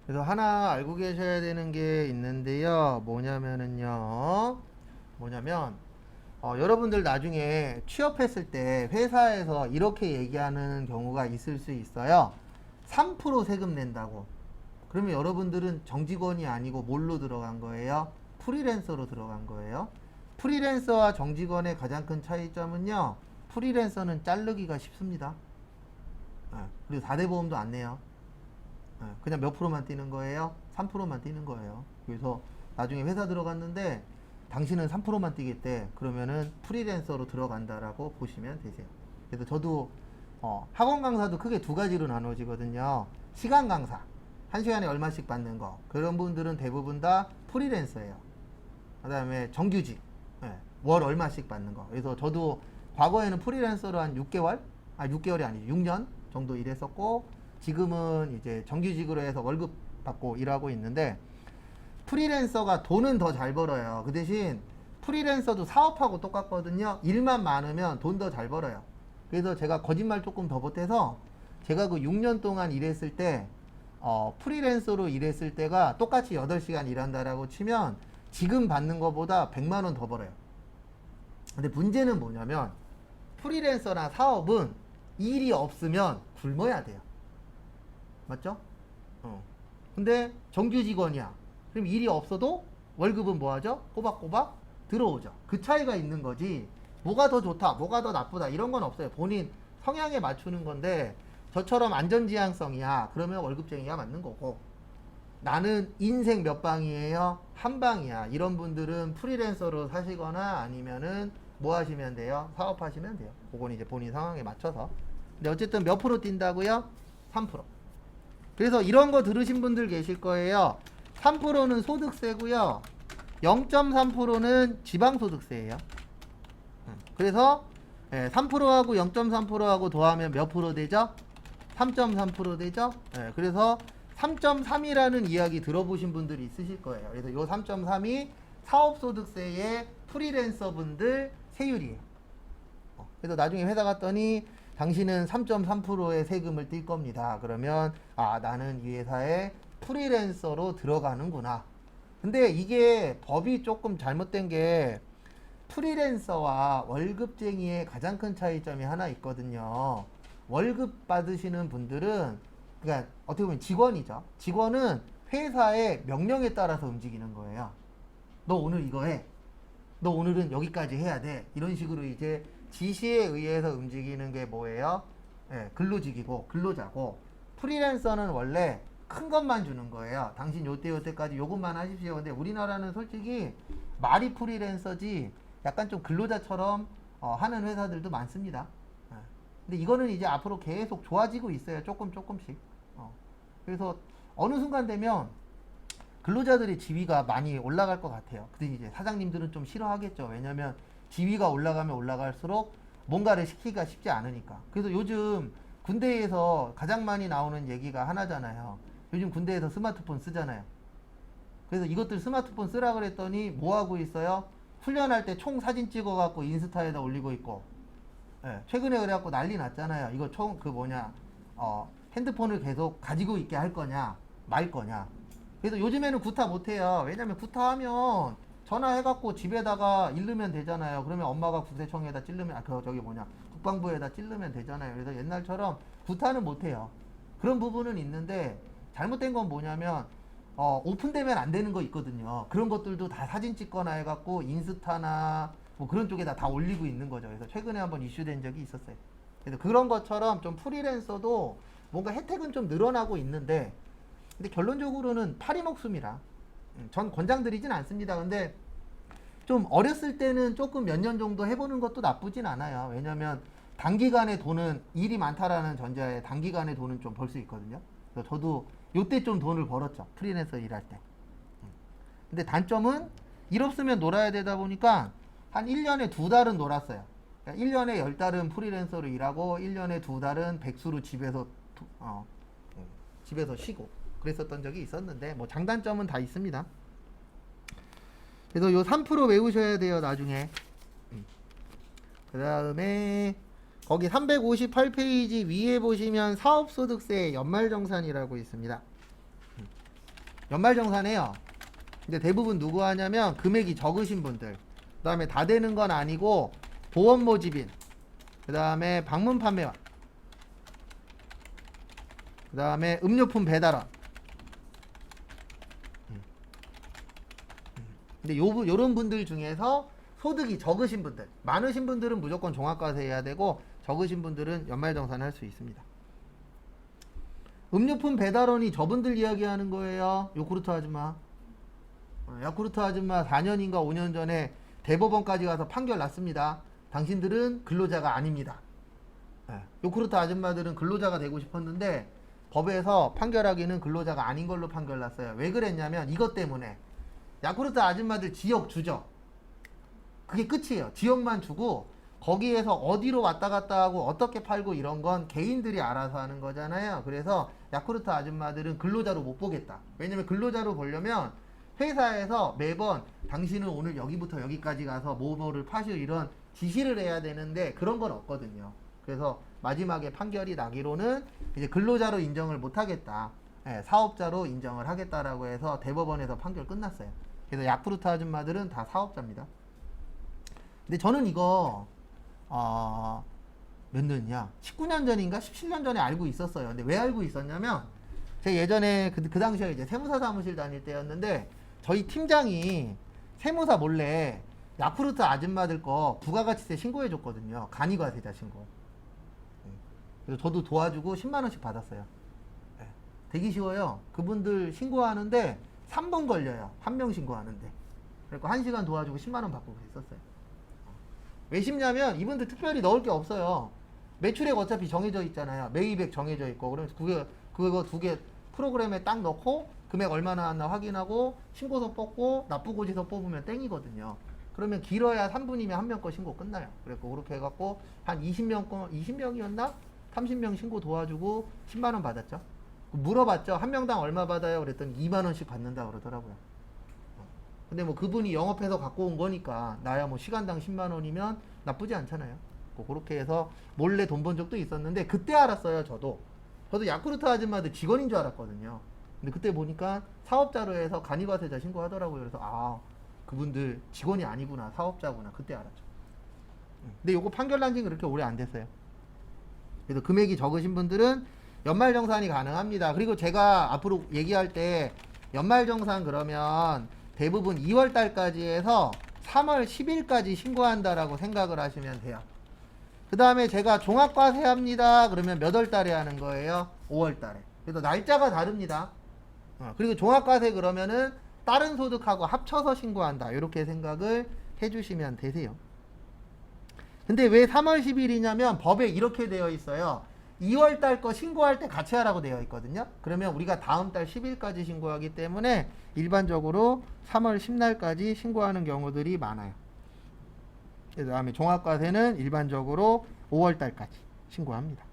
그래서 하나 알고 계셔야 되는 게 있는데요. 뭐냐면 여러분들 나중에 취업했을 때 회사에서 이렇게 얘기하는 경우가 있을 수 있어요. 3% 세금 낸다고. 그러면 여러분들은 정직원이 아니고 뭘로 들어간 거예요? 프리랜서로 들어간 거예요. 프리랜서와 정직원의 가장 큰 차이점은요. 프리랜서는 자르기가 쉽습니다. 그리고 4대 보험도 안 내요. 그냥 몇 프로만 뛰는 거예요? 3%만 뛰는 거예요. 그래서 나중에 회사 들어갔는데 당신은 3%만 뛰겠대. 그러면은 프리랜서로 들어간다라고 보시면 되세요. 그래서 저도 학원 강사도 크게 두 가지로 나눠지거든요. 시간 강사, 1시간에 얼마씩 받는 거. 그런 분들은 대부분 다 프리랜서예요. 그 다음에 정규직, 월 얼마씩 받는 거. 그래서 저도 과거에는 프리랜서로 한 6개월? 6개월이 아니죠. 6년 정도 일했었고, 지금은 이제 정규직으로 해서 월급 받고 일하고 있는데, 프리랜서가 돈은 더 잘 벌어요. 그 대신 프리랜서도 사업하고 똑같거든요. 일만 많으면 돈 더 잘 벌어요. 그래서 제가 거짓말 조금 더 보태서, 제가 그 6년 동안 일했을 때 프리랜서로 일했을 때가 똑같이 8시간 일한다라고 치면 지금 받는 것보다 100만 원 더 벌어요. 근데 문제는 뭐냐면 프리랜서나 사업은 일이 없으면 굶어야 돼요. 맞죠? 근데 정규직원이야. 그럼 일이 없어도 월급은 뭐하죠? 꼬박꼬박 들어오죠. 그 차이가 있는 거지. 뭐가 더 좋다, 뭐가 더 나쁘다 이런 건 없어요. 본인 성향에 맞추는 건데, 저처럼 안전지향성이야. 그러면 월급쟁이가 맞는 거고, 나는 인생 몇 방이에요? 한 방이야. 이런 분들은 프리랜서로 사시거나 아니면은 뭐 하시면 돼요? 사업하시면 돼요. 그건 이제 본인 상황에 맞춰서. 근데 어쨌든 몇 프로 뛴다고요? 3%. 그래서 이런 거 들으신 분들 계실 거예요. 3%는 소득세고요. 0.3%는 지방소득세예요. 그래서 3%하고 0.3%하고 더하면 몇 프로 되죠? 3.3% 되죠? 그래서 3.3이라는 이야기 들어보신 분들이 있으실 거예요. 그래서 이 3.3이 사업소득세의 프리랜서 분들 세율이에요. 그래서 나중에 회사 갔더니 당신은 3.3%의 세금을 띨 겁니다. 그러면 나는 이 회사에 프리랜서로 들어가는구나. 근데 이게 법이 조금 잘못된 게, 프리랜서와 월급쟁이의 가장 큰 차이점이 하나 있거든요. 월급 받으시는 분들은, 그러니까 어떻게 보면 직원이죠. 직원은 회사의 명령에 따라서 움직이는 거예요. 너 오늘 이거 해. 너 오늘은 여기까지 해야 돼. 이런 식으로 이제 지시에 의해서 움직이는 게 뭐예요? 근로직이고 근로자고, 프리랜서는 원래 큰 것만 주는 거예요. 당신 요때까지 요것만 하십시오. 근데 우리나라는 솔직히 말이 프리랜서지 약간 좀 근로자처럼 하는 회사들도 많습니다. 근데 이거는 이제 앞으로 계속 좋아지고 있어요. 조금씩. 그래서 어느 순간 되면 근로자들의 지위가 많이 올라갈 것 같아요. 근데 이제 사장님들은 좀 싫어하겠죠. 왜냐면 지위가 올라가면 올라갈수록 뭔가를 시키기가 쉽지 않으니까. 그래서 요즘 군대에서 가장 많이 나오는 얘기가 하나잖아요. 요즘 군대에서 스마트폰 쓰잖아요. 그래서 이것들 스마트폰 쓰라 그랬더니 뭐 하고 있어요? 훈련할 때 총 사진 찍어갖고 인스타에다 올리고 있고, 예, 최근에 그래갖고 난리 났잖아요. 이거 핸드폰을 계속 가지고 있게 할 거냐, 말 거냐. 그래서 요즘에는 구타 못해요. 왜냐면 구타하면 전화해갖고 집에다가 ill으면 되잖아요. 그러면 엄마가 국세청에다 찔르면, 국방부에다 찔르면 되잖아요. 그래서 옛날처럼 구타는 못해요. 그런 부분은 있는데, 잘못된 건 뭐냐면, 오픈되면 안 되는 거 있거든요. 그런 것들도 다 사진 찍거나 해갖고 인스타나 뭐 그런 쪽에다 다 올리고 있는 거죠. 그래서 최근에 한번 이슈된 적이 있었어요. 그래서 그런 것처럼 좀 프리랜서도 뭔가 혜택은 좀 늘어나고 있는데, 근데 결론적으로는 파리 목숨이라 전 권장드리진 않습니다. 근데 좀 어렸을 때는 조금 몇 년 정도 해보는 것도 나쁘진 않아요. 왜냐면 단기간에 돈은 일이 많다라는 전제하에 단기간에 돈은 좀 벌 수 있거든요. 그래서 저도 요때 좀 돈을 벌었죠. 프리랜서 일할 때. 근데 단점은 일 없으면 놀아야 되다 보니까 한 1년에 2달은 놀았어요. 그러니까 1년에 10달은 프리랜서로 일하고 1년에 2달은 백수로 집에서 쉬고 그랬었던 적이 있었는데, 뭐 장단점은 다 있습니다. 그래서 요 3% 외우셔야 돼요, 나중에. 그 다음에 거기 358페이지 위에 보시면 사업소득세 연말정산이라고 있습니다. 연말정산해요. 근데 대부분 누구 하냐면 금액이 적으신 분들, 그 다음에 다 되는 건 아니고 보험 모집인, 그 다음에 방문 판매원, 그 다음에 음료품 배달원. 근데 요런 분들 중에서 소득이 적으신 분들, 많으신 분들은 무조건 종합과세 해야 되고 적으신 분들은 연말정산 할 수 있습니다. 음료품 배달원이 저분들 이야기하는 거예요. 요구르트 아줌마. 야쿠르트 아줌마 4년인가 5년 전에 대법원까지 가서 판결 났습니다. 당신들은 근로자가 아닙니다. 요구르트 아줌마들은 근로자가 되고 싶었는데 법에서 판결하기는 근로자가 아닌 걸로 판결 났어요. 왜 그랬냐면 이것 때문에 야쿠르트 아줌마들 지역 주죠. 그게 끝이에요. 지역만 주고 거기에서 어디로 왔다 갔다 하고 어떻게 팔고 이런 건 개인들이 알아서 하는 거잖아요. 그래서 야쿠르트 아줌마들은 근로자로 못 보겠다. 왜냐면 근로자로 보려면 회사에서 매번 당신은 오늘 여기부터 여기까지 가서 뭐뭐를 파시오 이런 지시를 해야 되는데 그런 건 없거든요. 그래서 마지막에 판결이 나기로는 이제 근로자로 인정을 못 하겠다. 사업자로 인정을 하겠다라고 해서 대법원에서 판결 끝났어요. 그래서 야쿠르트 아줌마들은 다 사업자입니다. 근데 저는 이거 몇 년이야? 19년 전인가 17년 전에 알고 있었어요. 근데 왜 알고 있었냐면 제가 예전에 그 당시에 이제 세무사 사무실 다닐 때였는데 저희 팀장이 세무사 몰래 야쿠르트 아줌마들 거 부가가치세 신고해 줬거든요. 간이과세자 신고. 그래서 저도 도와주고 10만 원씩 받았어요. 되게 쉬워요. 그분들 신고하는데 3분 걸려요. 한 명 신고하는데. 그래서 1시간 도와주고 10만 원 받고 그랬었어요. 왜 쉽냐면 이분들 특별히 넣을 게 없어요. 매출액 어차피 정해져 있잖아요. 매입액 정해져 있고. 그러면서 그거 두 개 프로그램에 딱 넣고 금액 얼마나 왔나 확인하고 신고서 뽑고 납부고지서 뽑으면 땡이거든요. 그러면 길어야 3분이면 한 명 거 신고 끝나요. 그래서 그렇게 해갖고 한 20명이었나? 30명 신고 도와주고 10만 원 받았죠. 물어봤죠. 한 명당 얼마 받아요? 그랬더니 2만 원씩 받는다 그러더라고요. 근데 뭐 그분이 영업해서 갖고 온 거니까 나야 뭐 시간당 10만 원이면 나쁘지 않잖아요. 뭐 그렇게 해서 몰래 돈 번 적도 있었는데 그때 알았어요. 저도 야쿠르트 아줌마들 직원인 줄 알았거든요. 근데 그때 보니까 사업자로 해서 간이과세자 신고하더라고요. 그래서 그분들 직원이 아니구나, 사업자구나, 그때 알았죠. 근데 요거 판결 난 지는 그렇게 오래 안 됐어요. 그래서 금액이 적으신 분들은 연말정산이 가능합니다. 그리고 제가 앞으로 얘기할 때 연말정산 그러면 대부분 2월 달까지 해서 3월 10일까지 신고한다라고 생각을 하시면 돼요. 그 다음에 제가 종합과세 합니다. 그러면 몇 월 달에 하는 거예요? 5월 달에. 그래서 날짜가 다릅니다. 그리고 종합과세 그러면은 다른 소득하고 합쳐서 신고한다. 이렇게 생각을 해주시면 되세요. 근데 왜 3월 10일이냐면 법에 이렇게 되어 있어요. 2월 달 거 신고할 때 같이 하라고 되어 있거든요. 그러면 우리가 다음 달 10일까지 신고하기 때문에 일반적으로 3월 10날까지 신고하는 경우들이 많아요. 그 다음에 종합과세는 일반적으로 5월 달까지 신고합니다.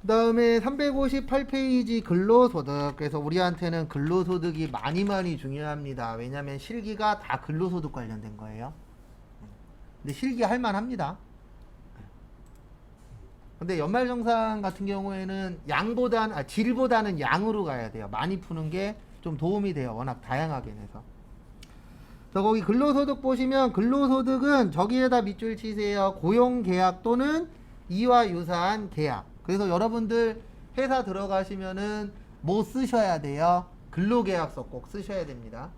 그 다음에 358페이지 근로소득. 그래서 우리한테는 근로소득이 많이 중요합니다. 왜냐하면 실기가 다 근로소득 관련된 거예요. 근데 실기 할만합니다. 근데 연말정산 같은 경우에는 질보다는 양으로 가야 돼요. 많이 푸는 게 좀 도움이 돼요. 워낙 다양하게 내서. 그래서 거기 근로소득 보시면 근로소득은 저기에다 밑줄 치세요. 고용계약 또는 이와 유사한 계약. 그래서 여러분들 회사 들어가시면은 뭐 쓰셔야 돼요? 근로계약서 꼭 쓰셔야 됩니다.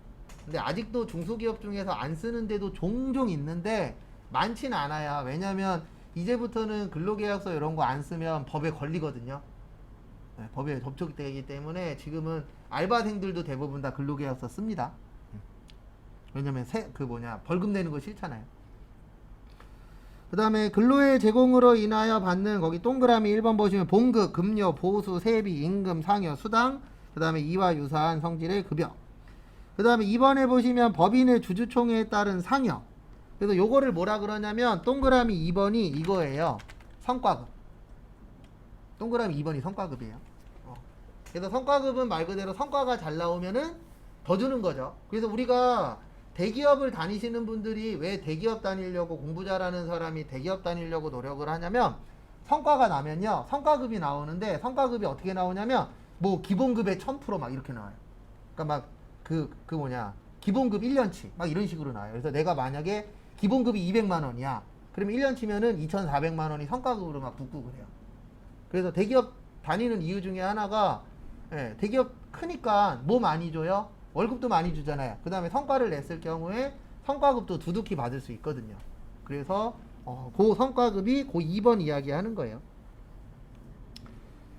근데 아직도 중소기업 중에서 안 쓰는 데도 종종 있는데 많지는 않아요. 왜냐면 이제부터는 근로계약서 이런 거 안 쓰면 법에 걸리거든요. 네, 법에 접촉되기 때문에 지금은 알바생들도 대부분 다 근로계약서 씁니다. 왜냐면 벌금 내는 거 싫잖아요. 그 다음에 근로의 제공으로 인하여 받는 거기 동그라미 1번 보시면 봉급, 급료, 보수, 세비, 임금, 상여, 수당, 그 다음에 이와 유사한 성질의 급여. 그 다음에 2번에 보시면 법인의 주주총회에 따른 상여. 그래서 요거를 뭐라 그러냐면 동그라미 2번이 이거예요. 성과급. 동그라미 2번이 성과급이에요. 그래서 성과급은 말 그대로 성과가 잘 나오면은 더 주는 거죠. 그래서 우리가 대기업을 다니시는 분들이 왜 대기업 다니려고 공부 잘하는 사람이 대기업 다니려고 노력을 하냐면 성과가 나면요. 성과급이 나오는데 성과급이 어떻게 나오냐면 뭐 기본급의 1000% 막 이렇게 나와요. 그러니까 막 기본급 1년치 막 이런 식으로 나와요. 그래서 내가 만약에 기본급이 200만 원이야. 그러면 1년치면은 2,400만 원이 성과급으로 막 붙고 그래요. 그래서 대기업 다니는 이유 중에 하나가 대기업 크니까 뭐 많이 줘요? 월급도 많이 주잖아요. 그 다음에 성과를 냈을 경우에 성과급도 두둑히 받을 수 있거든요. 그래서 그 성과급이 그 2번 이야기 하는 거예요.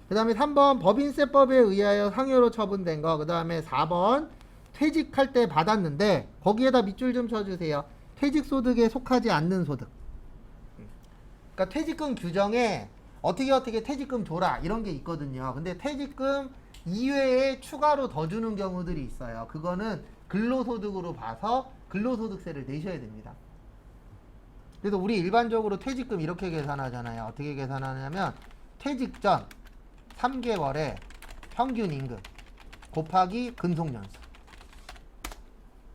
그 다음에 3번 법인세법에 의하여 상여로 처분된 거. 그 다음에 4번 퇴직할 때 받았는데 거기에다 밑줄 좀 쳐주세요. 퇴직소득에 속하지 않는 소득. 그러니까 퇴직금 규정에 어떻게 퇴직금 줘라 이런 게 있거든요. 근데 퇴직금 이외에 추가로 더 주는 경우들이 있어요. 그거는 근로소득으로 봐서 근로소득세를 내셔야 됩니다. 그래서 우리 일반적으로 퇴직금 이렇게 계산하잖아요. 어떻게 계산하냐면 퇴직 전 3개월의 평균 임금 곱하기 근속연수.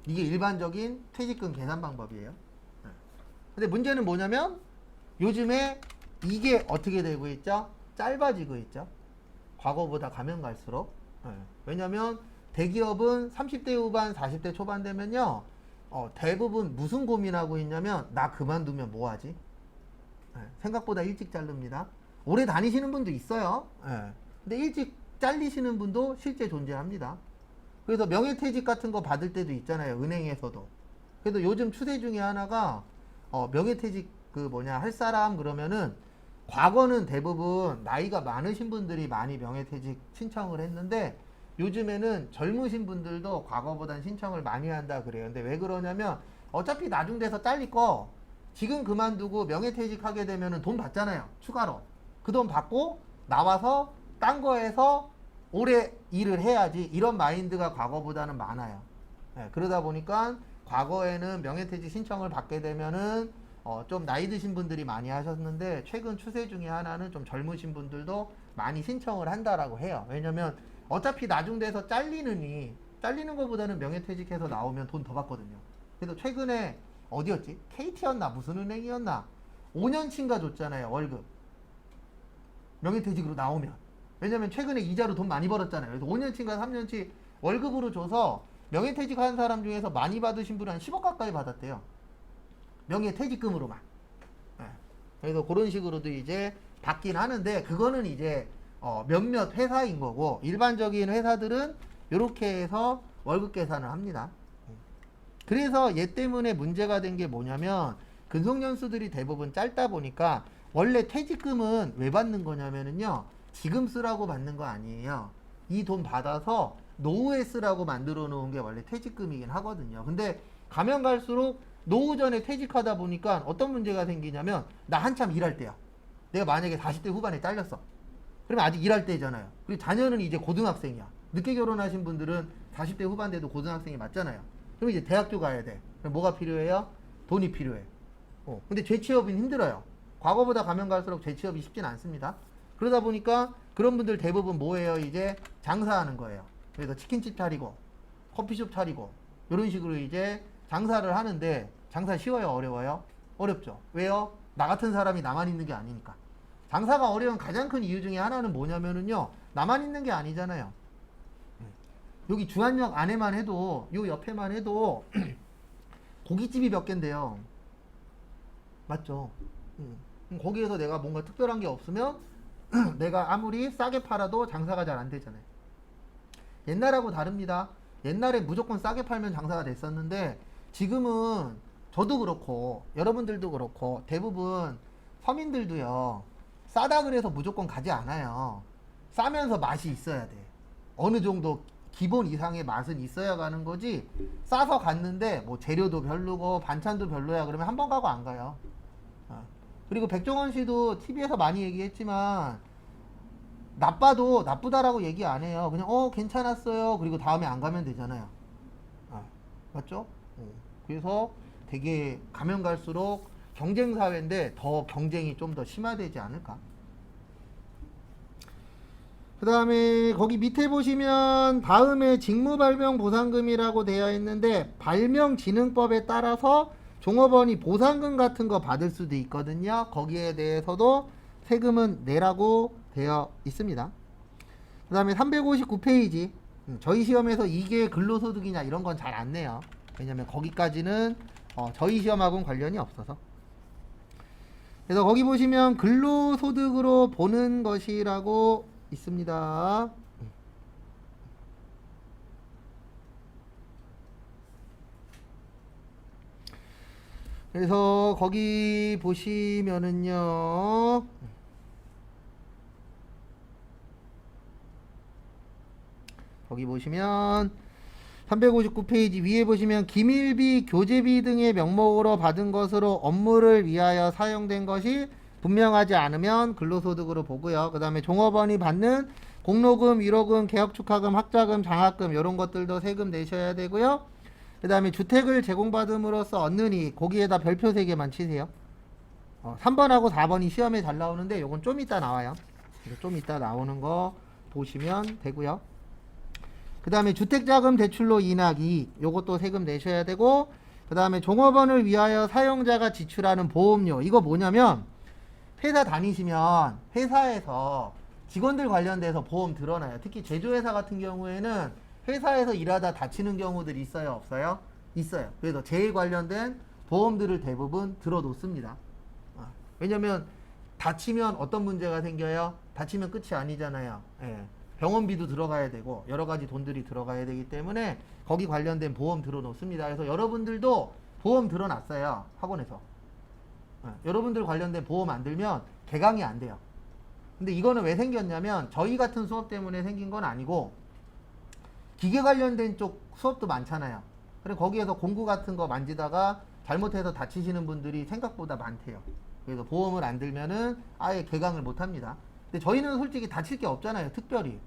이게 일반적인 퇴직금 계산 방법이에요. 근데 문제는 뭐냐면 요즘에 이게 어떻게 되고 있죠? 짧아지고 있죠. 과거보다 가면 갈수록. 왜냐면 대기업은 30대 후반 40대 초반 되면요 대부분 무슨 고민하고 있냐면 나 그만두면 뭐하지? 생각보다 일찍 자릅니다. 오래 다니시는 분도 있어요. 근데 일찍 잘리시는 분도 실제 존재합니다. 그래서 명예퇴직 같은 거 받을 때도 있잖아요. 은행에서도. 그래도 요즘 추세 중에 하나가 명예퇴직 할 사람 그러면은 과거는 대부분 나이가 많으신 분들이 많이 명예퇴직 신청을 했는데 요즘에는 젊으신 분들도 과거보단 신청을 많이 한다 그래요. 근데 왜 그러냐면 어차피 나중 돼서 잘릴 거 지금 그만두고 명예퇴직 하게 되면은 돈 받잖아요. 추가로. 그 돈 받고 나와서 딴 거에서 오래 일을 해야지 이런 마인드가 과거보다는 많아요. 그러다 보니까 과거에는 명예퇴직 신청을 받게 되면은 좀 나이 드신 분들이 많이 하셨는데 최근 추세 중에 하나는 좀 젊으신 분들도 많이 신청을 한다라고 해요. 왜냐면 어차피 나중 돼서 잘리는 것보다는 명예퇴직해서 나오면 돈 더 받거든요. 그래서 최근에 어디였지? KT였나 무슨 은행이었나 5년치인가 줬잖아요. 월급 명예퇴직으로 나오면. 왜냐면 최근에 이자로 돈 많이 벌었잖아요. 그래서 5년치인가 3년치 월급으로 줘서 명예퇴직한 사람 중에서 많이 받으신 분은 한 10억 가까이 받았대요. 명예퇴직금으로만. 그래서 그런 식으로도 이제 받긴 하는데 그거는 이제 몇몇 회사인 거고 일반적인 회사들은 이렇게 해서 월급 계산을 합니다. 그래서 얘 때문에 문제가 된 게 뭐냐면 근속연수들이 대부분 짧다 보니까 원래 퇴직금은 왜 받는 거냐면은요 지금 쓰라고 받는 거 아니에요. 이 돈 받아서 노후에 쓰라고 만들어 놓은 게 원래 퇴직금이긴 하거든요. 근데 가면 갈수록 노후 전에 퇴직하다 보니까 어떤 문제가 생기냐면 나 한참 일할 때야. 내가 만약에 40대 후반에 잘렸어. 그러면 아직 일할 때잖아요. 그리고 자녀는 이제 고등학생이야. 늦게 결혼하신 분들은 40대 후반 돼도 고등학생이 맞잖아요. 그럼 이제 대학교 가야 돼. 그럼 뭐가 필요해요? 돈이 필요해. 근데 재취업은 힘들어요. 과거보다 가면 갈수록 재취업이 쉽진 않습니다. 그러다 보니까 그런 분들 대부분 뭐예요? 이제 장사하는 거예요. 그래서 치킨집 차리고 커피숍 차리고 이런 식으로 이제 장사를 하는데 장사 쉬워요? 어려워요? 어렵죠. 왜요? 나 같은 사람이 나만 있는 게 아니니까. 장사가 어려운 가장 큰 이유 중에 하나는 뭐냐면은요, 나만 있는 게 아니잖아요. 여기 주안역 안에만 해도, 요 옆에만 해도 고깃집이 몇 갠데요. 맞죠? 거기에서 내가 뭔가 특별한 게 없으면 내가 아무리 싸게 팔아도 장사가 잘 안 되잖아요. 옛날하고 다릅니다. 옛날에 무조건 싸게 팔면 장사가 됐었는데 지금은 저도 그렇고 여러분들도 그렇고 대부분 서민들도요, 싸다 그래서 무조건 가지 않아요. 싸면서 맛이 있어야 돼. 어느 정도 기본 이상의 맛은 있어야 가는 거지, 싸서 갔는데 뭐 재료도 별로고 반찬도 별로야 그러면 한 번 가고 안 가요. 그리고 백종원 씨도 TV에서 많이 얘기했지만 나빠도 나쁘다라고 얘기 안 해요. 그냥 괜찮았어요. 그리고 다음에 안 가면 되잖아요. 맞죠? 그래서 되게 가면 갈수록 경쟁 사회인데 더 경쟁이 좀 더 심화되지 않을까? 그 다음에 거기 밑에 보시면 다음에 직무발명 보상금이라고 되어 있는데 발명진흥법에 따라서 종업원이 보상금 같은 거 받을 수도 있거든요. 거기에 대해서도 세금은 내라고 되어 있습니다. 그 다음에 359페이지, 저희 시험에서 이게 근로소득이냐 이런 건 잘 안 내요. 왜냐면 거기까지는 저희 시험하고는 관련이 없어서. 그래서 거기 보시면 근로소득으로 보는 것이라고 있습니다. 그래서 거기 보시면은요, 거기 보시면 359페이지 위에 보시면 기밀비, 교재비 등의 명목으로 받은 것으로 업무를 위하여 사용된 것이 분명하지 않으면 근로소득으로 보고요. 그 다음에 종업원이 받는 공로금, 위로금, 개업축하금, 학자금, 장학금 이런 것들도 세금 내셔야 되고요. 그 다음에 주택을 제공받음으로써 얻는 이익, 거기에다 별표 3개만 치세요. 3번하고 4번이 시험에 잘 나오는데 요건 좀 이따 나와요. 좀 이따 나오는 거 보시면 되고요. 그 다음에 주택자금 대출로 인하 이익, 요것도 세금 내셔야 되고, 그 다음에 종업원을 위하여 사용자가 지출하는 보험료, 이거 뭐냐면 회사 다니시면 회사에서 직원들 관련돼서 보험 들어놔요. 특히 제조회사 같은 경우에는 회사에서 일하다 다치는 경우들이 있어요? 없어요? 있어요. 그래서 제일 관련된 보험들을 대부분 들어놓습니다. 왜냐면 다치면 어떤 문제가 생겨요? 다치면 끝이 아니잖아요. 병원비도 들어가야 되고 여러 가지 돈들이 들어가야 되기 때문에 거기 관련된 보험 들어놓습니다. 그래서 여러분들도 보험 들어놨어요. 학원에서. 여러분들 관련된 보험 안 들면 개강이 안 돼요. 근데 이거는 왜 생겼냐면 저희 같은 수업 때문에 생긴 건 아니고 기계 관련된 쪽 수업도 많잖아요. 그래서 거기에서 공구 같은 거 만지다가 잘못해서 다치시는 분들이 생각보다 많대요. 그래서 보험을 안 들면은 아예 개강을 못 합니다. 근데 저희는 솔직히 다칠 게 없잖아요. 특별히.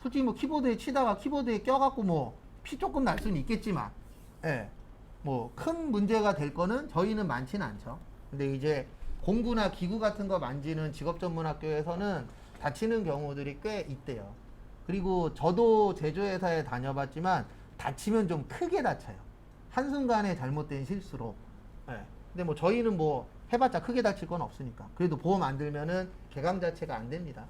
솔직히 뭐 키보드에 치다가 키보드에 껴갖고 뭐 피 조금 날 수는 있겠지만, 뭐 큰 문제가 될 거는 저희는 많지는 않죠. 근데 이제 공구나 기구 같은 거 만지는 직업전문학교에서는 다치는 경우들이 꽤 있대요. 그리고 저도 제조회사에 다녀봤지만 다치면 좀 크게 다쳐요. 한순간에 잘못된 실수로. 근데 뭐 저희는 뭐 해봤자 크게 다칠 건 없으니까. 그래도 보험 안 들면은 개강 자체가 안 됩니다.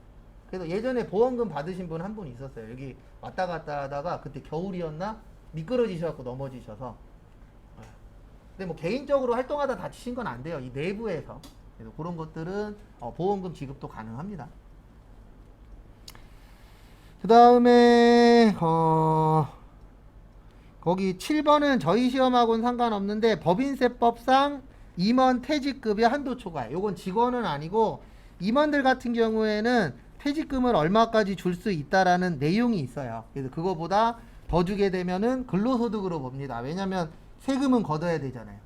그래서 예전에 보험금 받으신 분 한 분 있었어요. 여기 왔다 갔다 하다가 그때 겨울이었나? 미끄러지셔갖고 넘어지셔서. 근데 뭐 개인적으로 활동하다 다치신 건 안 돼요. 이 내부에서. 그래서 그런 것들은 보험금 지급도 가능합니다. 그 다음에 거기 7번은 저희 시험하고는 상관없는데 법인세법상 임원 퇴직급여 한도 초과. 요건 직원은 아니고 임원들 같은 경우에는 퇴직금을 얼마까지 줄 수 있다라는 내용이 있어요. 그래서 그거보다 더 주게 되면은 근로소득으로 봅니다. 왜냐면 세금은 걷어야 되잖아요.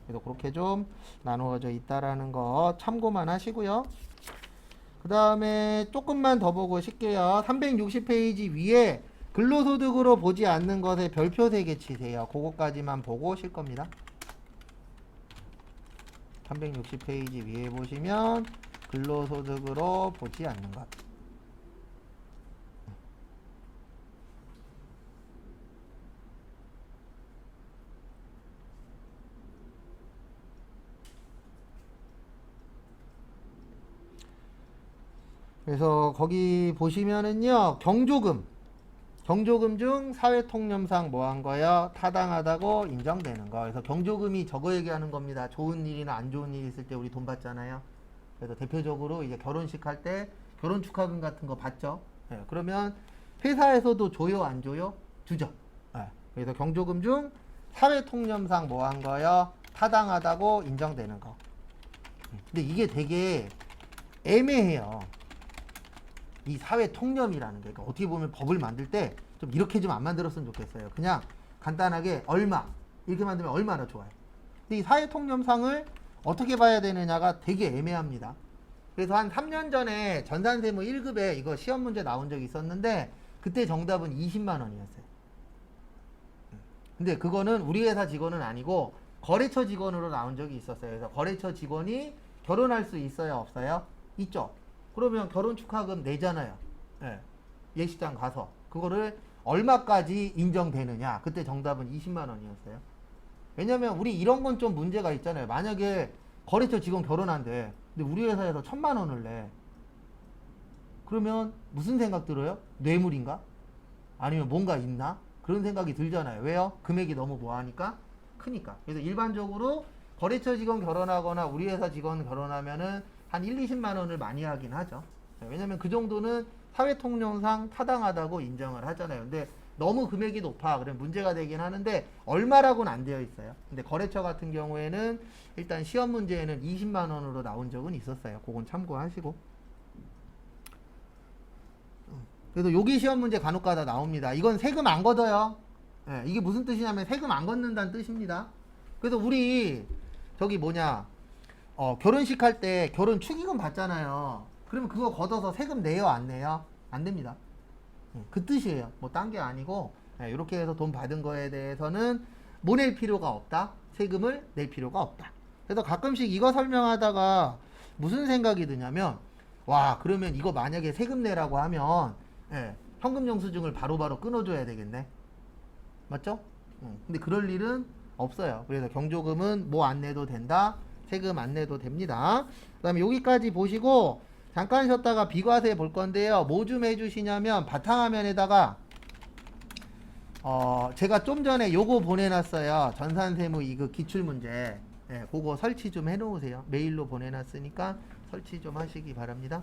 그래서 그렇게 좀 나누어져 있다라는 거 참고만 하시고요. 그 다음에 조금만 더 보고 쉴게요. 360페이지 위에 근로소득으로 보지 않는 것에 별표 3개 치세요. 그거까지만 보고 쉴 겁니다. 360페이지 위에 보시면 근로소득으로 보지 않는 것. 그래서 거기 보시면은요, 경조금 중 사회통념상 뭐 한 거요? 타당하다고 인정되는 거. 그래서 경조금이 저거 얘기하는 겁니다. 좋은 일이나 안 좋은 일 있을 때 우리 돈 받잖아요. 그래서 대표적으로 이제 결혼식 할 때 결혼 축하금 같은 거 받죠. 예, 그러면 회사에서도 줘요, 안 줘요? 주죠. 예, 그래서 경조금 중 사회통념상 뭐 한 거요? 타당하다고 인정되는 거. 근데 이게 되게 애매해요. 이 사회 통념이라는 게, 그러니까 어떻게 보면 법을 만들 때 좀 이렇게 좀 안 만들었으면 좋겠어요. 그냥 간단하게 얼마 이렇게 만들면 얼마나 좋아요. 근데 이 사회 통념상을 어떻게 봐야 되느냐가 되게 애매합니다. 그래서 한 3년 전에 전산세무 1급에 이거 시험 문제 나온 적이 있었는데 그때 정답은 20만 원이었어요. 근데 그거는 우리 회사 직원은 아니고 거래처 직원으로 나온 적이 있었어요. 그래서 거래처 직원이 결혼할 수 있어요, 없어요? 있죠. 그러면 결혼 축하금 내잖아요. 예. 예식장 가서. 그거를 얼마까지 인정되느냐. 그때 정답은 20만 원이었어요. 왜냐면 우리 이런 건 좀 문제가 있잖아요. 만약에 거래처 직원 결혼한대. 근데 우리 회사에서 1,000만 원을 내. 그러면 무슨 생각 들어요? 뇌물인가? 아니면 뭔가 있나? 그런 생각이 들잖아요. 왜요? 금액이 너무 뭐하니까? 크니까. 그래서 일반적으로 거래처 직원 결혼하거나 우리 회사 직원 결혼하면은 한 1, 20만 원을 많이 하긴 하죠. 왜냐면 그 정도는 사회통념상 타당하다고 인정을 하잖아요. 근데 너무 금액이 높아. 그러면 문제가 되긴 하는데 얼마라고는 안 되어 있어요. 근데 거래처 같은 경우에는 일단 시험 문제에는 20만 원으로 나온 적은 있었어요. 그건 참고하시고. 그래서 여기 시험 문제 간혹가다 나옵니다. 이건 세금 안 걷어요. 예, 이게 무슨 뜻이냐면 세금 안 걷는다는 뜻입니다. 그래서 우리 저기 뭐냐 결혼식 할 때 결혼 축의금 받잖아요. 그러면 그거 걷어서 세금 내요, 안 내요? 안 됩니다. 그 뜻이에요. 뭐 딴 게 아니고 이렇게 해서 돈 받은 거에 대해서는 뭐 낼 필요가 없다. 세금을 낼 필요가 없다. 그래서 가끔씩 이거 설명하다가 무슨 생각이 드냐면 와, 그러면 이거 만약에 세금 내라고 하면 현금 영수증을 바로바로 끊어줘야 되겠네. 맞죠? 근데 그럴 일은 없어요. 그래서 경조금은 뭐 안 내도 된다. 세금 안 내도 됩니다. 그 다음에 여기까지 보시고 잠깐 쉬었다가 비과세 볼 건데요. 뭐 좀 해주시냐면 바탕화면에다가 제가 좀 전에 요거 보내놨어요. 전산세무 2급 기출문제. 그거 설치 좀 해놓으세요. 메일로 보내놨으니까 설치 좀 하시기 바랍니다.